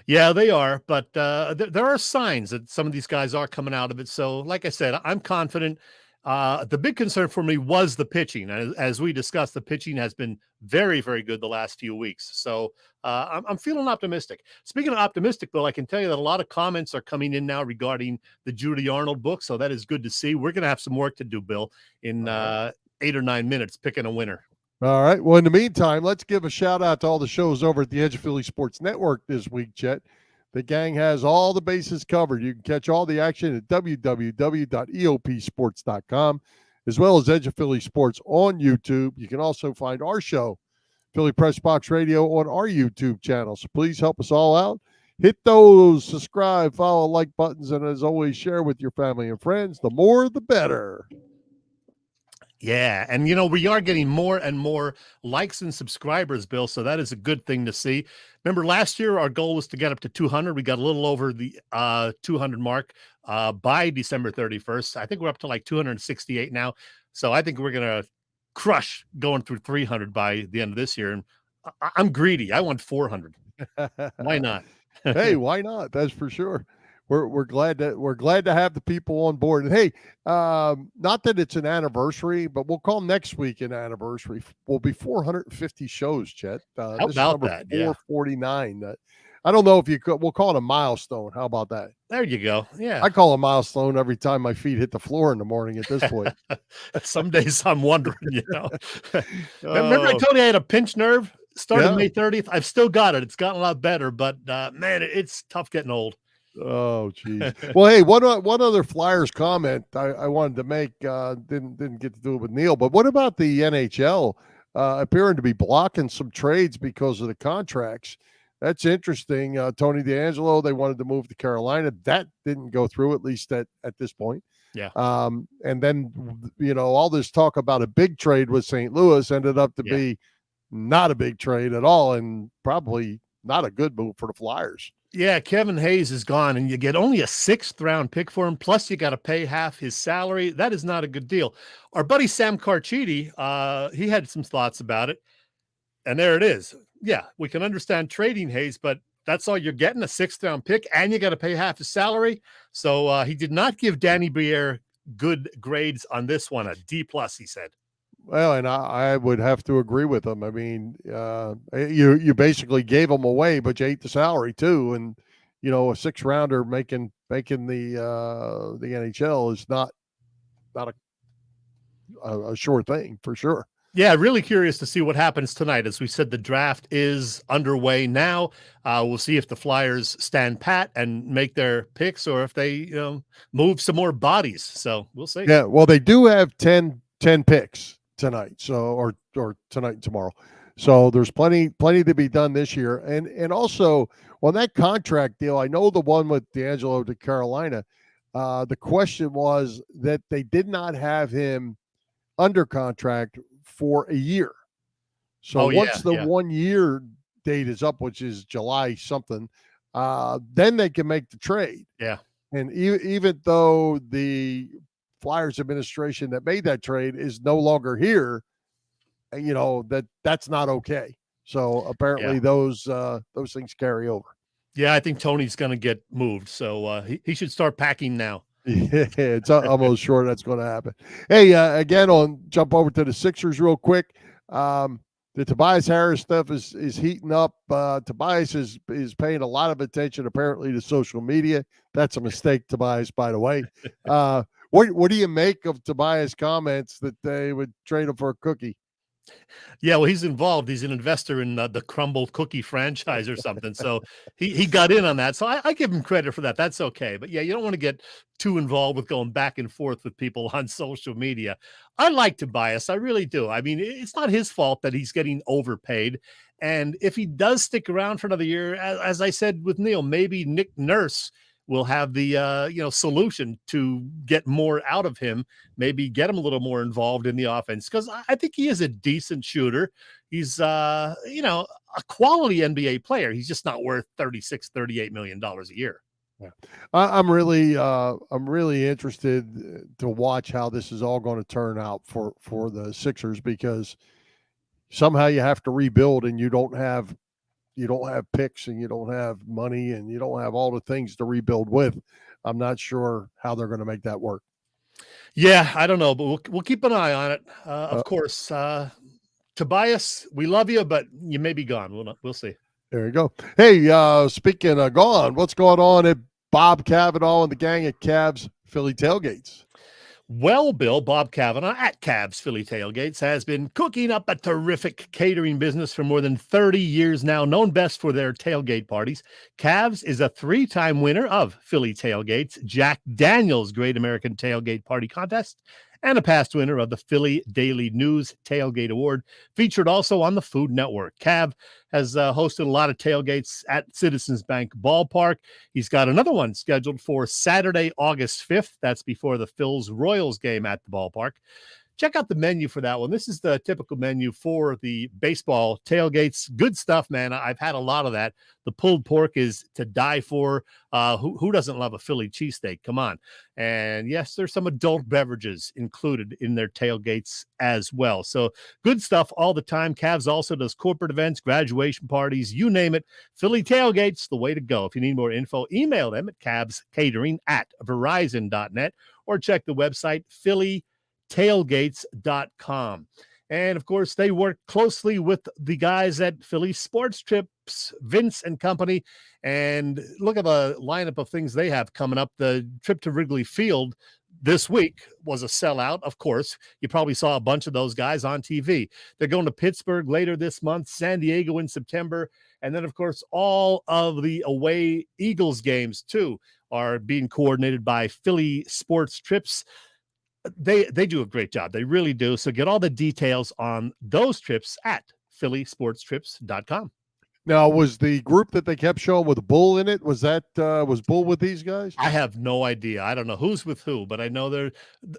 Speaker 5: Yeah, they are, but there are signs that some of these guys are coming out of it. So, like I said, I'm confident. The big concern for me was the pitching. As we discussed, the pitching has been very, very good the last few weeks. So I'm feeling optimistic. Speaking of optimistic, Bill, I can tell you that a lot of comments are coming in now regarding the Judy Arnold book. So that is good to see. We're going to have some work to do, Bill, in 8 or 9 minutes, picking a winner.
Speaker 4: All right. Well, in the meantime, let's give a shout out to all the shows over at the Edge of Philly Sports Network this week, Chet. The gang has all the bases covered. You can catch all the action at www.eopsports.com, as well as Edge of Philly Sports on YouTube. You can also find our show, Philly Pressbox Radio, on our YouTube channel. So please help us all out. Hit those subscribe, follow, like buttons, and as always, share with your family and friends. The more, the better.
Speaker 5: Yeah, and we are getting more and more likes and subscribers, Bill, so that is a good thing to see. Remember, last year our goal was to get up to 200. We got a little over the 200 mark by December 31st. I think we're up to like 268 now, so I think we're going to crush going through 300 by the end of this year, and I'm greedy. I want 400. Why not?
Speaker 4: Hey, why not? That's for sure. We're glad to have the people on board. And hey, not that it's an anniversary, but we'll call next week an anniversary. We'll be 450 shows, Chet.
Speaker 5: How about that?
Speaker 4: 449. I don't know if you could. We'll call it a milestone. How about that?
Speaker 5: There you go. Yeah,
Speaker 4: I call a milestone every time my feet hit the floor in the morning. At this point,
Speaker 5: some days I'm wondering. Remember I told you I had a pinched nerve starting May 30th. I've still got it. It's gotten a lot better, but man, it's tough getting old.
Speaker 4: Oh, geez. Well, hey, one other Flyers comment I wanted to make. Didn't get to do it with Neil, but what about the NHL appearing to be blocking some trades because of the contracts? That's interesting. Tony DeAngelo, they wanted to move to Carolina. That didn't go through, at least at this point.
Speaker 5: Yeah.
Speaker 4: And then, all this talk about a big trade with St. Louis ended up to be not a big trade at all, and probably not a good move for the Flyers.
Speaker 5: Yeah, Kevin Hayes is gone, and you get only a 6th-round pick for him, plus you got to pay half his salary. That is not a good deal. Our buddy Sam Carchidi, he had some thoughts about it, and there it is. Yeah, we can understand trading Hayes, but that's all you're getting, a 6th-round pick, and you got to pay half his salary. So he did not give Danny Briere good grades on this one, a D+, he said.
Speaker 4: Well, and I would have to agree with them. I mean, you basically gave them away, but you ate the salary too. And a 6-rounder making the NHL is not a sure thing for sure.
Speaker 5: Yeah, really curious to see what happens tonight. As we said, the draft is underway now. We'll see if the Flyers stand pat and make their picks, or if they move some more bodies. So we'll see.
Speaker 4: Yeah, well, they do have 10 picks tonight, so or tonight and tomorrow. So there's plenty to be done this year. And also on that contract deal, I know the one with D'Angelo to Carolina. The question was that they did not have him under contract for a year. So once the 1 year date is up, which is July something, then they can make the trade.
Speaker 5: Yeah. And
Speaker 4: even though the Flyers administration that made that trade is no longer here, that's not okay. So apparently those things carry over. Yeah,
Speaker 5: I think Tony's going to get moved. So he should start packing now.
Speaker 4: Yeah, it's almost sure that's going to happen. Hey, again, jump over to the Sixers real quick. The Tobias Harris stuff is heating up. Tobias is paying a lot of attention apparently to social media. That's a mistake, Tobias, by the way. What do you make of Tobias' comments that they would trade him for a cookie?
Speaker 5: Yeah, well, he's involved. He's an investor in the Crumble Cookie franchise or something. So he got in on that. So I give him credit for that. That's okay. But yeah, you don't want to get too involved with going back and forth with people on social media. I like Tobias. I really do. I mean, it's not his fault that he's getting overpaid. And if he does stick around for another year, as I said with Neil, maybe Nick Nurse will have the solution to get more out of him, maybe get him a little more involved in the offense, because I think he is a decent shooter. He's a quality NBA player. He's just not worth $38 million a year.
Speaker 4: Yeah. I'm really interested to watch how this is all going to turn out for the Sixers, because somehow you have to rebuild and you don't have picks and you don't have money and you don't have all the things to rebuild with. I'm not sure how they're going to make that work.
Speaker 5: Yeah, I don't know, but we'll keep an eye on it. Of course, Tobias, we love you, but you may be gone. We'll see.
Speaker 4: There you go. Hey, speaking of gone, what's going on at Bob Cavanaugh and the gang at Cavs Philly Tailgates?
Speaker 5: Well, Bill, Bob Cavanaugh at Cavs Philly Tailgates has been cooking up a terrific catering business for more than 30 years now, known best for their tailgate parties. Cavs is a 3-time winner of Philly Tailgates, Jack Daniels Great American Tailgate Party Contest, and a past winner of the Philly Daily News Tailgate Award, featured also on the Food Network. Cav has hosted a lot of tailgates at Citizens Bank Ballpark. He's got another one scheduled for Saturday, August 5th. That's before the Phils-Royals game at the ballpark. Check out the menu for that one. This is the typical menu for the baseball tailgates. Good stuff, man. I've had a lot of that. The pulled pork is to die for. Who doesn't love a Philly cheesesteak? Come on. And yes, there's some adult beverages included in their tailgates as well. So good stuff all the time. Cavs also does corporate events, graduation parties, you name it. Philly Tailgates, the way to go. If you need more info, email them at cavscatering@verizon.net or check the website phillytailgates.com. And of course, they work closely with the guys at Philly Sports Trips, Vince and company. And look at the lineup of things they have coming up. The trip to Wrigley Field this week was a sellout. Of course, you probably saw a bunch of those guys on TV. They're going to Pittsburgh later this month, San Diego in September. And then, of course, all of the away Eagles games, too, are being coordinated by Philly Sports Trips. They do a great job. They really do. So get all the details on those trips at phillysportstrips.com.
Speaker 4: Now, was the group that they kept showing with Bull in it, was Bull with these guys?
Speaker 5: I have no idea. I don't know who's with who, but I know the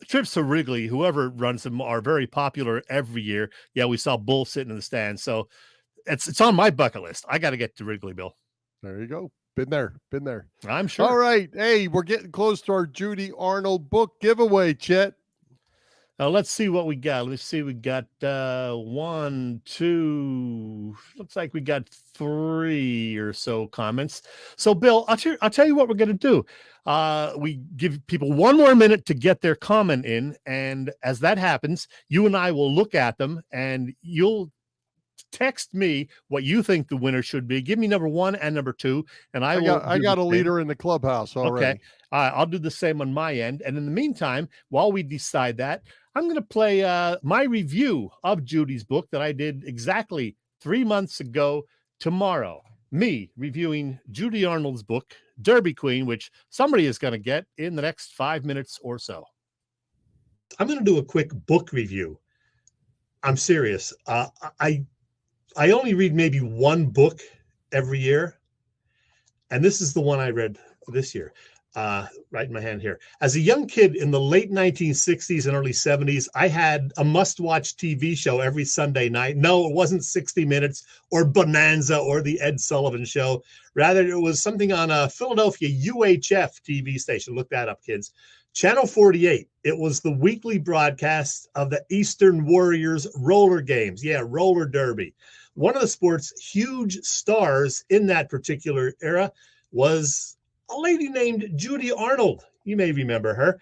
Speaker 5: trips to Wrigley, whoever runs them, are very popular every year. Yeah, we saw Bull sitting in the stand. So it's on my bucket list. I got to get to Wrigley, Bill.
Speaker 4: There you go. Been there.
Speaker 5: I'm sure.
Speaker 4: All right. Hey, we're getting close to our Judy Arnold book giveaway, Chet.
Speaker 5: Let's see what we got. Let's see. We got 1, 2. Looks like we got 3 or so comments. So, Bill, I'll tell you what we're going to do. We give people 1 more minute to get their comment in. And as that happens, you and I will look at them and you'll text me what you think the winner should be. Give me number 1 and number 2. And I got
Speaker 4: a leader in the clubhouse already.
Speaker 5: Okay. I'll do the same on my end. And in the meantime, while we decide that, I'm going to play my review of Judy's book that I did exactly 3 months ago tomorrow. Me reviewing Judy Arnold's book, Derby Queen, which somebody is going to get in the next 5 minutes or so.
Speaker 7: I'm going to do a quick book review. I'm serious. I only read maybe 1 book every year. And this is the one I read this year. Right in my hand here. As a young kid in the late 1960s and early 70s, I had a must-watch TV show every Sunday night. No, it wasn't 60 Minutes or Bonanza or the Ed Sullivan Show. Rather, it was something on a Philadelphia UHF TV station. Look that up, kids. Channel 48. It was the weekly broadcast of the Eastern Warriors roller games. Yeah, roller derby. One of the sport's huge stars in that particular era was a lady named Judy Arnold. You may remember her.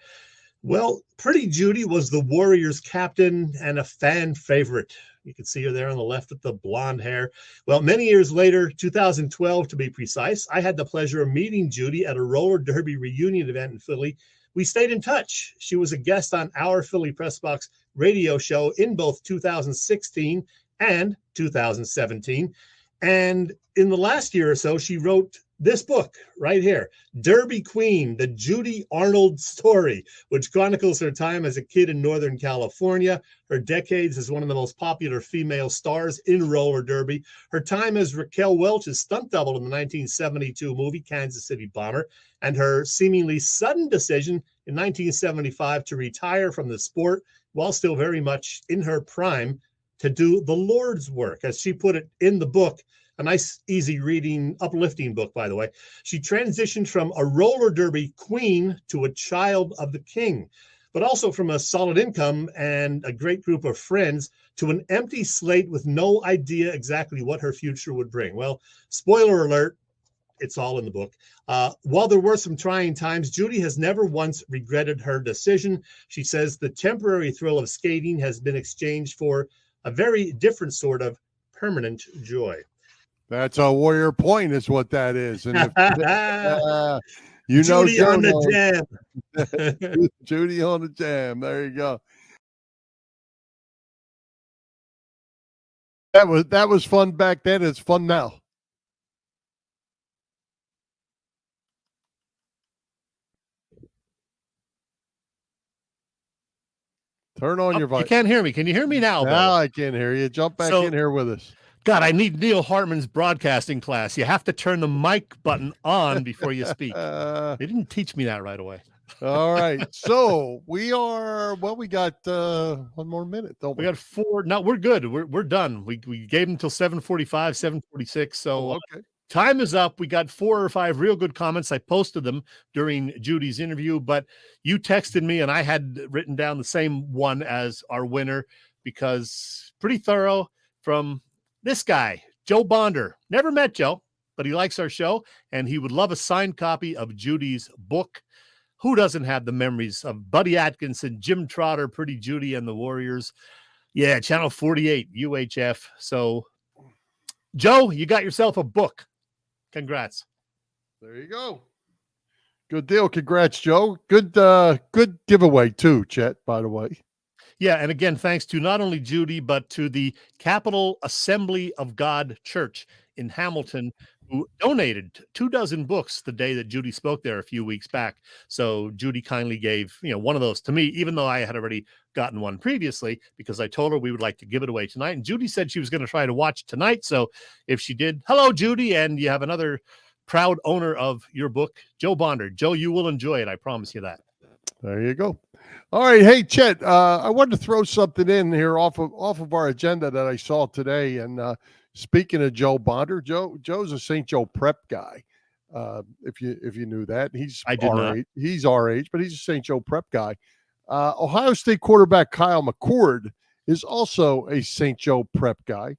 Speaker 7: Well, Pretty Judy was the Warriors captain and a fan favorite. You can see her there on the left with the blonde hair. Well, many years later, 2012 to be precise, I had the pleasure of meeting Judy at a roller derby reunion event in Philly. We stayed in touch. She was a guest on our Philly Pressbox radio show in both 2016 and 2017. And in the last year or so, she wrote this book right here, Derby Queen, the Judy Arnold story, which chronicles her time as a kid in Northern California, her decades as one of the most popular female stars in roller derby, her time as Raquel Welch's stunt double in the 1972 movie Kansas City Bomber, and her seemingly sudden decision in 1975 to retire from the sport while still very much in her prime to do the Lord's work, as she put it in the book. A nice, easy reading, uplifting book, by the way. She transitioned from a roller derby queen to a child of the king, but also from a solid income and a great group of friends to an empty slate with no idea exactly what her future would bring. Well, spoiler alert, it's all in the book. While there were some trying times, Judy has never once regretted her decision. She says the temporary thrill of skating has been exchanged for a very different sort of permanent joy.
Speaker 4: That's a warrior point, is what that is. And if,
Speaker 7: Judy on the jam.
Speaker 4: Judy on the jam. There you go. That was fun back then. It's fun now. Turn on your voice.
Speaker 5: You can't hear me. Can you hear me now, Bill?
Speaker 4: Now I can hear you. Jump back in here with us.
Speaker 5: God, I need NEIL HARTMAN's broadcasting class. You have to turn the mic button on before you speak. They didn't teach me that right away.
Speaker 4: All right. So we got 1 more minute, don't we?
Speaker 5: We got 4. No, we're good. We're done. We gave them until 7:45, 7:46. So
Speaker 4: okay.
Speaker 5: Time is up. We got 4 or 5 real good comments. I posted them during Judy's interview, but you texted me and I had written down the same one as our winner because pretty thorough from this guy, Joe Bonder. Never met Joe, but he likes our show, and he would love a signed copy of Judy's book. Who doesn't have the memories of Buddy Atkinson, Jim Trotter, Pretty Judy, and the Warriors? Yeah, Channel 48, UHF. So, Joe, you got yourself a book. Congrats.
Speaker 4: There you go. Good deal. Congrats, Joe. Good giveaway, too, Chet, by the way.
Speaker 5: Yeah, and again, thanks to not only Judy, but to the Capital Assembly of God Church in Hamilton, who donated 24 books the day that Judy spoke there a few weeks back. So Judy kindly gave, one of those to me, even though I had already gotten one previously, because I told her we would like to give it away tonight. And Judy said she was going to try to watch tonight. So if she did, hello, Judy, and you have another proud owner of your book, Joe Bonder. Joe, you will enjoy it. I promise you that.
Speaker 4: There you go. All right. Hey, Chet, I wanted to throw something in here off of our agenda that I saw today. And speaking of Joe Bonder, Joe's a St. Joe prep guy. If you knew that, he's our age, but he's a St. Joe prep guy. Ohio State quarterback Kyle McCord is also a St. Joe prep guy.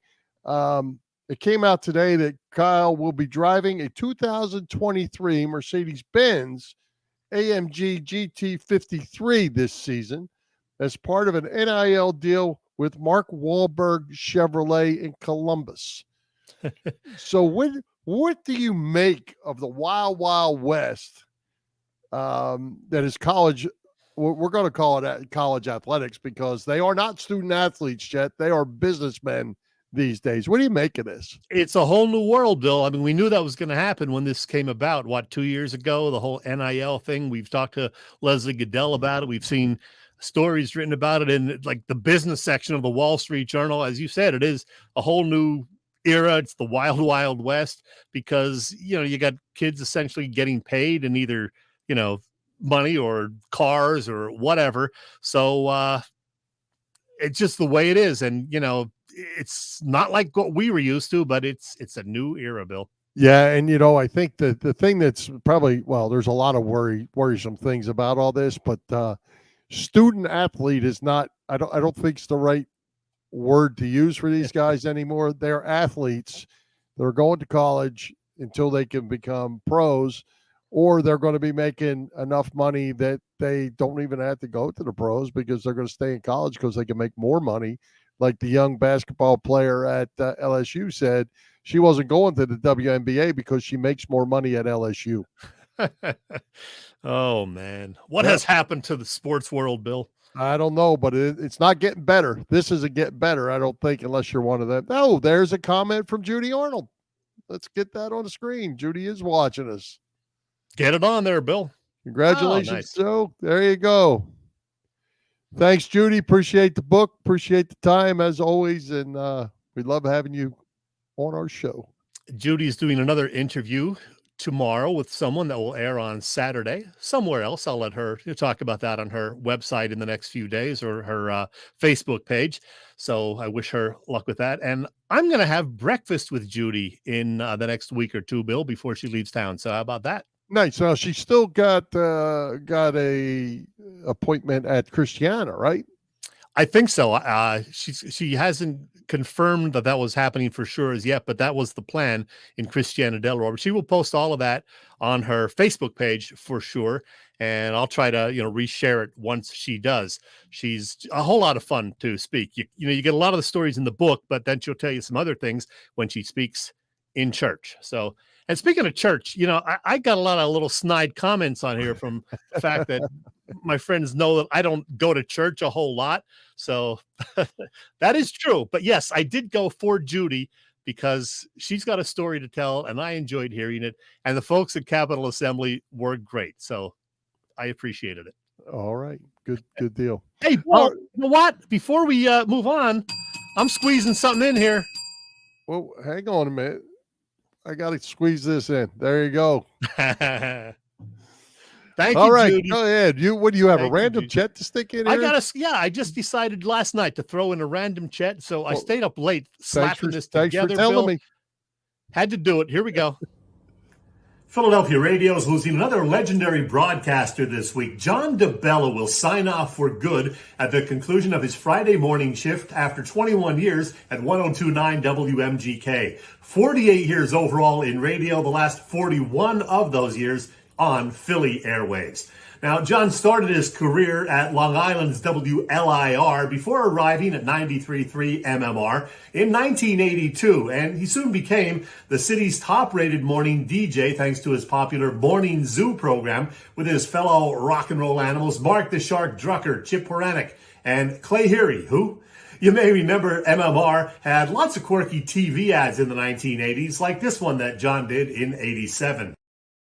Speaker 4: It came out today that Kyle will be driving a 2023 Mercedes-Benz AMG GT53 this season as part of an NIL deal with Mark Wahlberg Chevrolet in Columbus. So what do you make of the Wild Wild West that is college? We're going to call it college athletics because they are not student athletes yet. They are businessmen these days. What do you make of this?
Speaker 5: It's a whole new world, Bill. I mean, we knew that was going to happen when this came about, 2 years ago, the whole NIL thing. We've talked to Leslie Goodell about it. We've seen stories written about it in like the business section of the Wall Street Journal. As you said, it is a whole new era. It's the wild, wild west because, you got kids essentially getting paid in either, money or cars or whatever. So it's just the way it is. And, it's not like what we were used to, but it's a new era, Bill.
Speaker 4: Yeah. And, I think that the thing that's probably, there's a lot of worrisome things about all this, but student athlete is not, I don't think it's the right word to use for these guys anymore. They're athletes. They're going to college until they can become pros, or they're going to be making enough money that they don't even have to go to the pros because they're going to stay in college because they can make more money. Like the young basketball player at LSU said, she wasn't going to the WNBA because she makes more money at LSU.
Speaker 5: Oh, man. What has happened to the sports world, Bill?
Speaker 4: I don't know, but it's not getting better. This isn't getting better, I don't think, unless you're one of them. Oh, there's a comment from Judy Arnold. Let's get that on the screen. Judy is watching us.
Speaker 5: Get it on there, Bill.
Speaker 4: Congratulations,
Speaker 5: nice.
Speaker 4: Joe. There you go. Thanks, Judy. Appreciate the book. Appreciate the time, as always. And we love having you on our show.
Speaker 5: Judy's doing another interview tomorrow with someone that will air on Saturday somewhere else. I'll let her talk about that on her website in the next few days or her Facebook page. So I wish her luck with that. And I'm going to have breakfast with Judy in the next week or two, Bill, before she leaves town. So how about that?
Speaker 4: Nice. Now she still got a appointment at Christiana, right?
Speaker 5: I think so. She hasn't confirmed that was happening for sure as yet, but that was the plan in Christiana Del Oro. She will post all of that on her Facebook page for sure, and I'll try to reshare it once she does. She's a whole lot of fun to speak. You get a lot of the stories in the book, but then she'll tell you some other things when she speaks in church. So. And speaking of church, I got a lot of little snide comments on here from the fact that my friends know that I don't go to church a whole lot. So that is true. But yes, I did go for Judy because she's got a story to tell and I enjoyed hearing it. And the folks at Capitol Assembly were great. So I appreciated it.
Speaker 4: All right. Good deal.
Speaker 5: Hey, well, you know what? Before we move on, I'm squeezing something in here.
Speaker 4: Well, hang on a minute. I got to squeeze this in. There you go.
Speaker 5: Thank you,
Speaker 4: All right,
Speaker 5: Judy.
Speaker 4: go ahead. What do you have, a random Chet to stick in here?
Speaker 5: I just decided last night to throw in a random Chet, so I stayed up late slapping this together.
Speaker 4: Thanks for telling me.
Speaker 5: Had to do it. Here we go.
Speaker 7: Philadelphia Radio is losing another legendary broadcaster this week. John DeBella will sign off for good at the conclusion of his Friday morning shift after 21 years at 102.9 WMGK. 48 years overall in radio, the last 41 of those years on Philly airwaves. Now, John started his career at Long Island's WLIR before arriving at 93.3 MMR in 1982, and he soon became the city's top-rated morning DJ thanks to his popular Morning Zoo program with his fellow rock and roll animals Mark the Shark Drucker, Chip Horanek, and Clay Heery, who, you may remember, MMR had lots of quirky TV ads in the 1980s, like this one that John did in 87.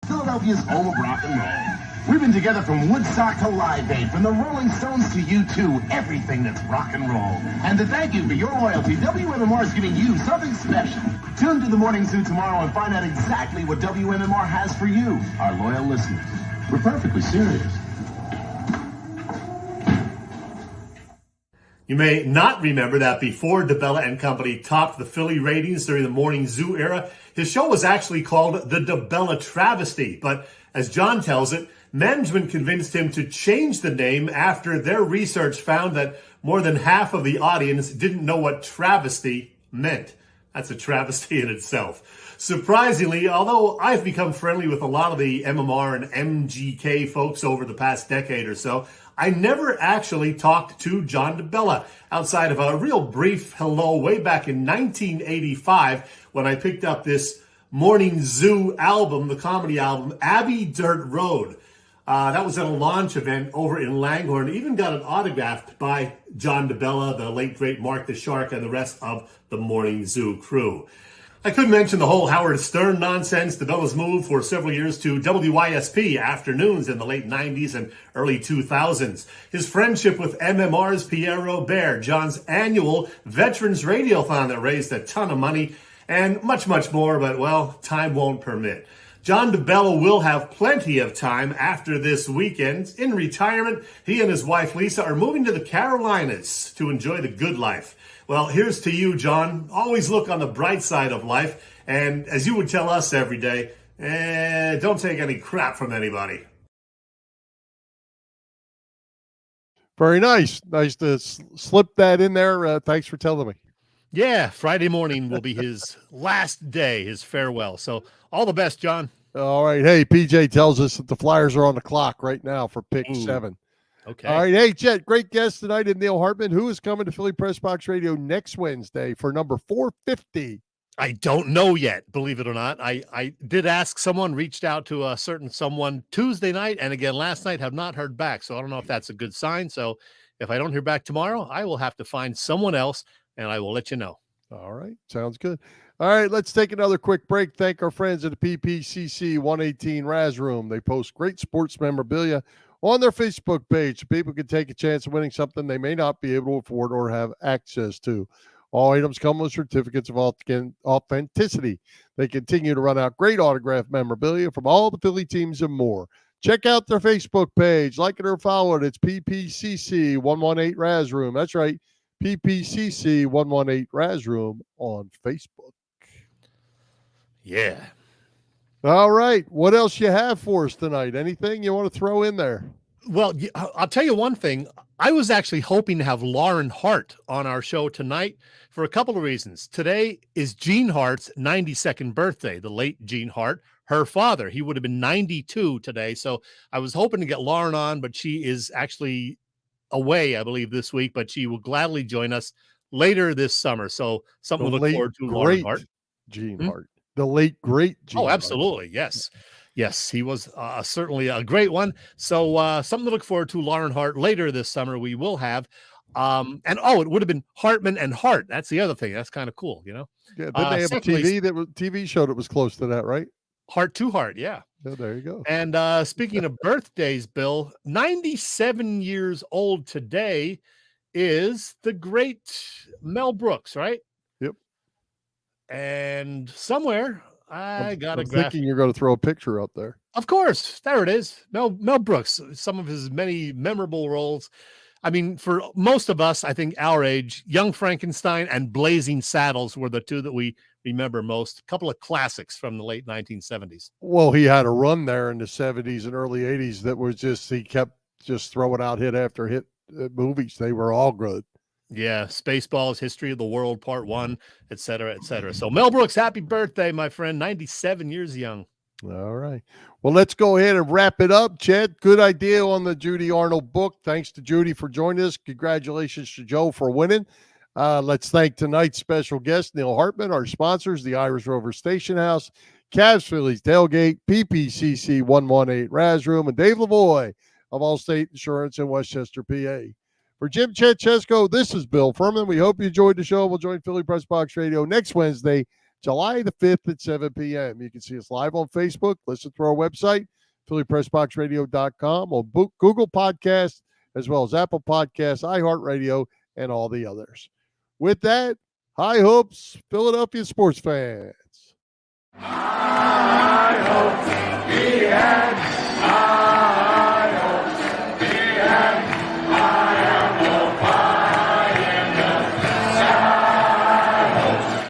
Speaker 8: Philadelphia's home of rock and roll. We've been together from Woodstock to Live Aid, from the Rolling Stones to U2, everything that's rock and roll. And to thank you for your loyalty, WMMR is giving you something special. Tune to the Morning Zoo tomorrow and find out exactly what WMMR has for you, our loyal listeners. We're perfectly serious.
Speaker 7: You may not remember that before DeBella and company topped the Philly ratings during the Morning Zoo era,
Speaker 5: His show was actually called The DeBella Travesty, but as John tells it, management convinced him to change the name after their research found that more than half of the audience didn't know what travesty meant. That's a travesty in itself. Surprisingly, although I've become friendly with a lot of the MMR and MGK folks over the past decade or so, I never actually talked to John DeBella outside of a real brief hello way back in 1985 when I picked up this Morning Zoo album, the comedy album, Abbey Dirt Road. That was at a launch event over in Langhorne. Even got it autographed by John DeBella, the late great Mark the Shark, and the rest of the Morning Zoo crew. I could mention the whole Howard Stern nonsense, DeBella's move for several years to WYSP afternoons in the late 90s and early 2000s, his friendship with MMR's Pierre Robert, John's annual Veterans Radiothon that raised a ton of money, and much, much more, but, well, time won't permit. John DeBella will have plenty of time after this weekend. In retirement, he and his wife, Lisa, are moving to the Carolinas to enjoy the good life. Well, here's to you, John. Always look on the bright side of life. And as you would tell us every day, don't take any crap from anybody.
Speaker 4: Very nice. Nice to slip that in there. Thanks for telling me.
Speaker 5: Yeah, Friday morning will be his last day, his farewell. So all the best, John.
Speaker 4: All right. Hey, PJ tells us that the Flyers are on the clock right now for pick 7.
Speaker 5: Okay.
Speaker 4: All right. Hey, Chet, great guest tonight in NEIL Hartman, who is coming to Philly Press Box Radio next Wednesday for number 450.
Speaker 5: I don't know yet, believe it or not. I did ask someone, reached out to a certain someone Tuesday night, and again last night, have not heard back. So I don't know if that's a good sign. So if I don't hear back tomorrow, I will have to find someone else, and I will let you know.
Speaker 4: All right. Sounds good. All right. Let's take another quick break. Thank our friends at the PPCC 118 Raz Room. They post great sports memorabilia on their Facebook page so people can take a chance of winning something they may not be able to afford or have access to. All items come with certificates of authenticity. They continue to run out great autographed memorabilia from all the Philly teams and more. Check out their Facebook page. Like it or follow it. It's PPCC 118 Raz Room. That's right. PPCC 118 Raz Room on Facebook.
Speaker 5: Yeah.
Speaker 4: All right. What else you have for us tonight? Anything you want to throw in there?
Speaker 5: Well, I'll tell you one thing. I was actually hoping to have Lauren Hart on our show tonight for a couple of reasons. Today is Gene Hart's 92nd birthday, the late Gene Hart, her father. He would have been 92 today. So I was hoping to get Lauren on, but she is actually away, I believe, this week, but she will gladly join us later this summer. So something to look forward to, Lauren Hart.
Speaker 4: Gene Hart. The late, great Gene
Speaker 5: Hart. Absolutely. Yes. Yes, he was certainly a great one. So something to look forward to, Lauren Hart, later this summer we will have. It would have been Hartman and Hart. That's the other thing. That's kind of cool, you know?
Speaker 4: Yeah, didn't they have a TV show that was close to that, right?
Speaker 5: Heart to Heart, yeah.
Speaker 4: Oh, there you go.
Speaker 5: And speaking of birthdays, Bill, 97 years old today is the great Mel Brooks, right?
Speaker 4: Yep.
Speaker 5: And somewhere I'm
Speaker 4: thinking you're going to throw a picture up there.
Speaker 5: Of course, there it is. Mel Brooks, some of his many memorable roles. I mean, for most of us, I think our age, Young Frankenstein and Blazing Saddles were the two that we remember most. A couple of classics from the late 1970s.
Speaker 4: Well, he had a run there in the 70s and early 80s that was he kept just throwing out hit after hit movies. They were all good.
Speaker 5: Yeah, Spaceballs, History of the World, Part 1, et cetera, et cetera. So Mel Brooks, happy birthday, my friend. 97 years young.
Speaker 4: All right. Well, let's go ahead and wrap it up, Chet. Good idea on the Judy Arnold book. Thanks to Judy for joining us. Congratulations to Joe for winning. Let's thank tonight's special guest, NEIL Hartman, our sponsors, the Irish Rover Station House, Cavs Phillies Tailgate, PPCC 118 Raz Room, and Dave Lavoie of Allstate Insurance in Westchester, PA. For Jim Chet Chesko, this is Bill Furman. We hope you enjoyed the show. We'll join Philly Press Box Radio next Wednesday, July the 5th at 7 p.m. You can see us live on Facebook. Listen through our website, phillypressboxradio.com, on Google Podcasts, as well as Apple Podcasts, iHeartRadio, and all the others. With that, high hopes, Philadelphia sports fans.
Speaker 2: High hopes.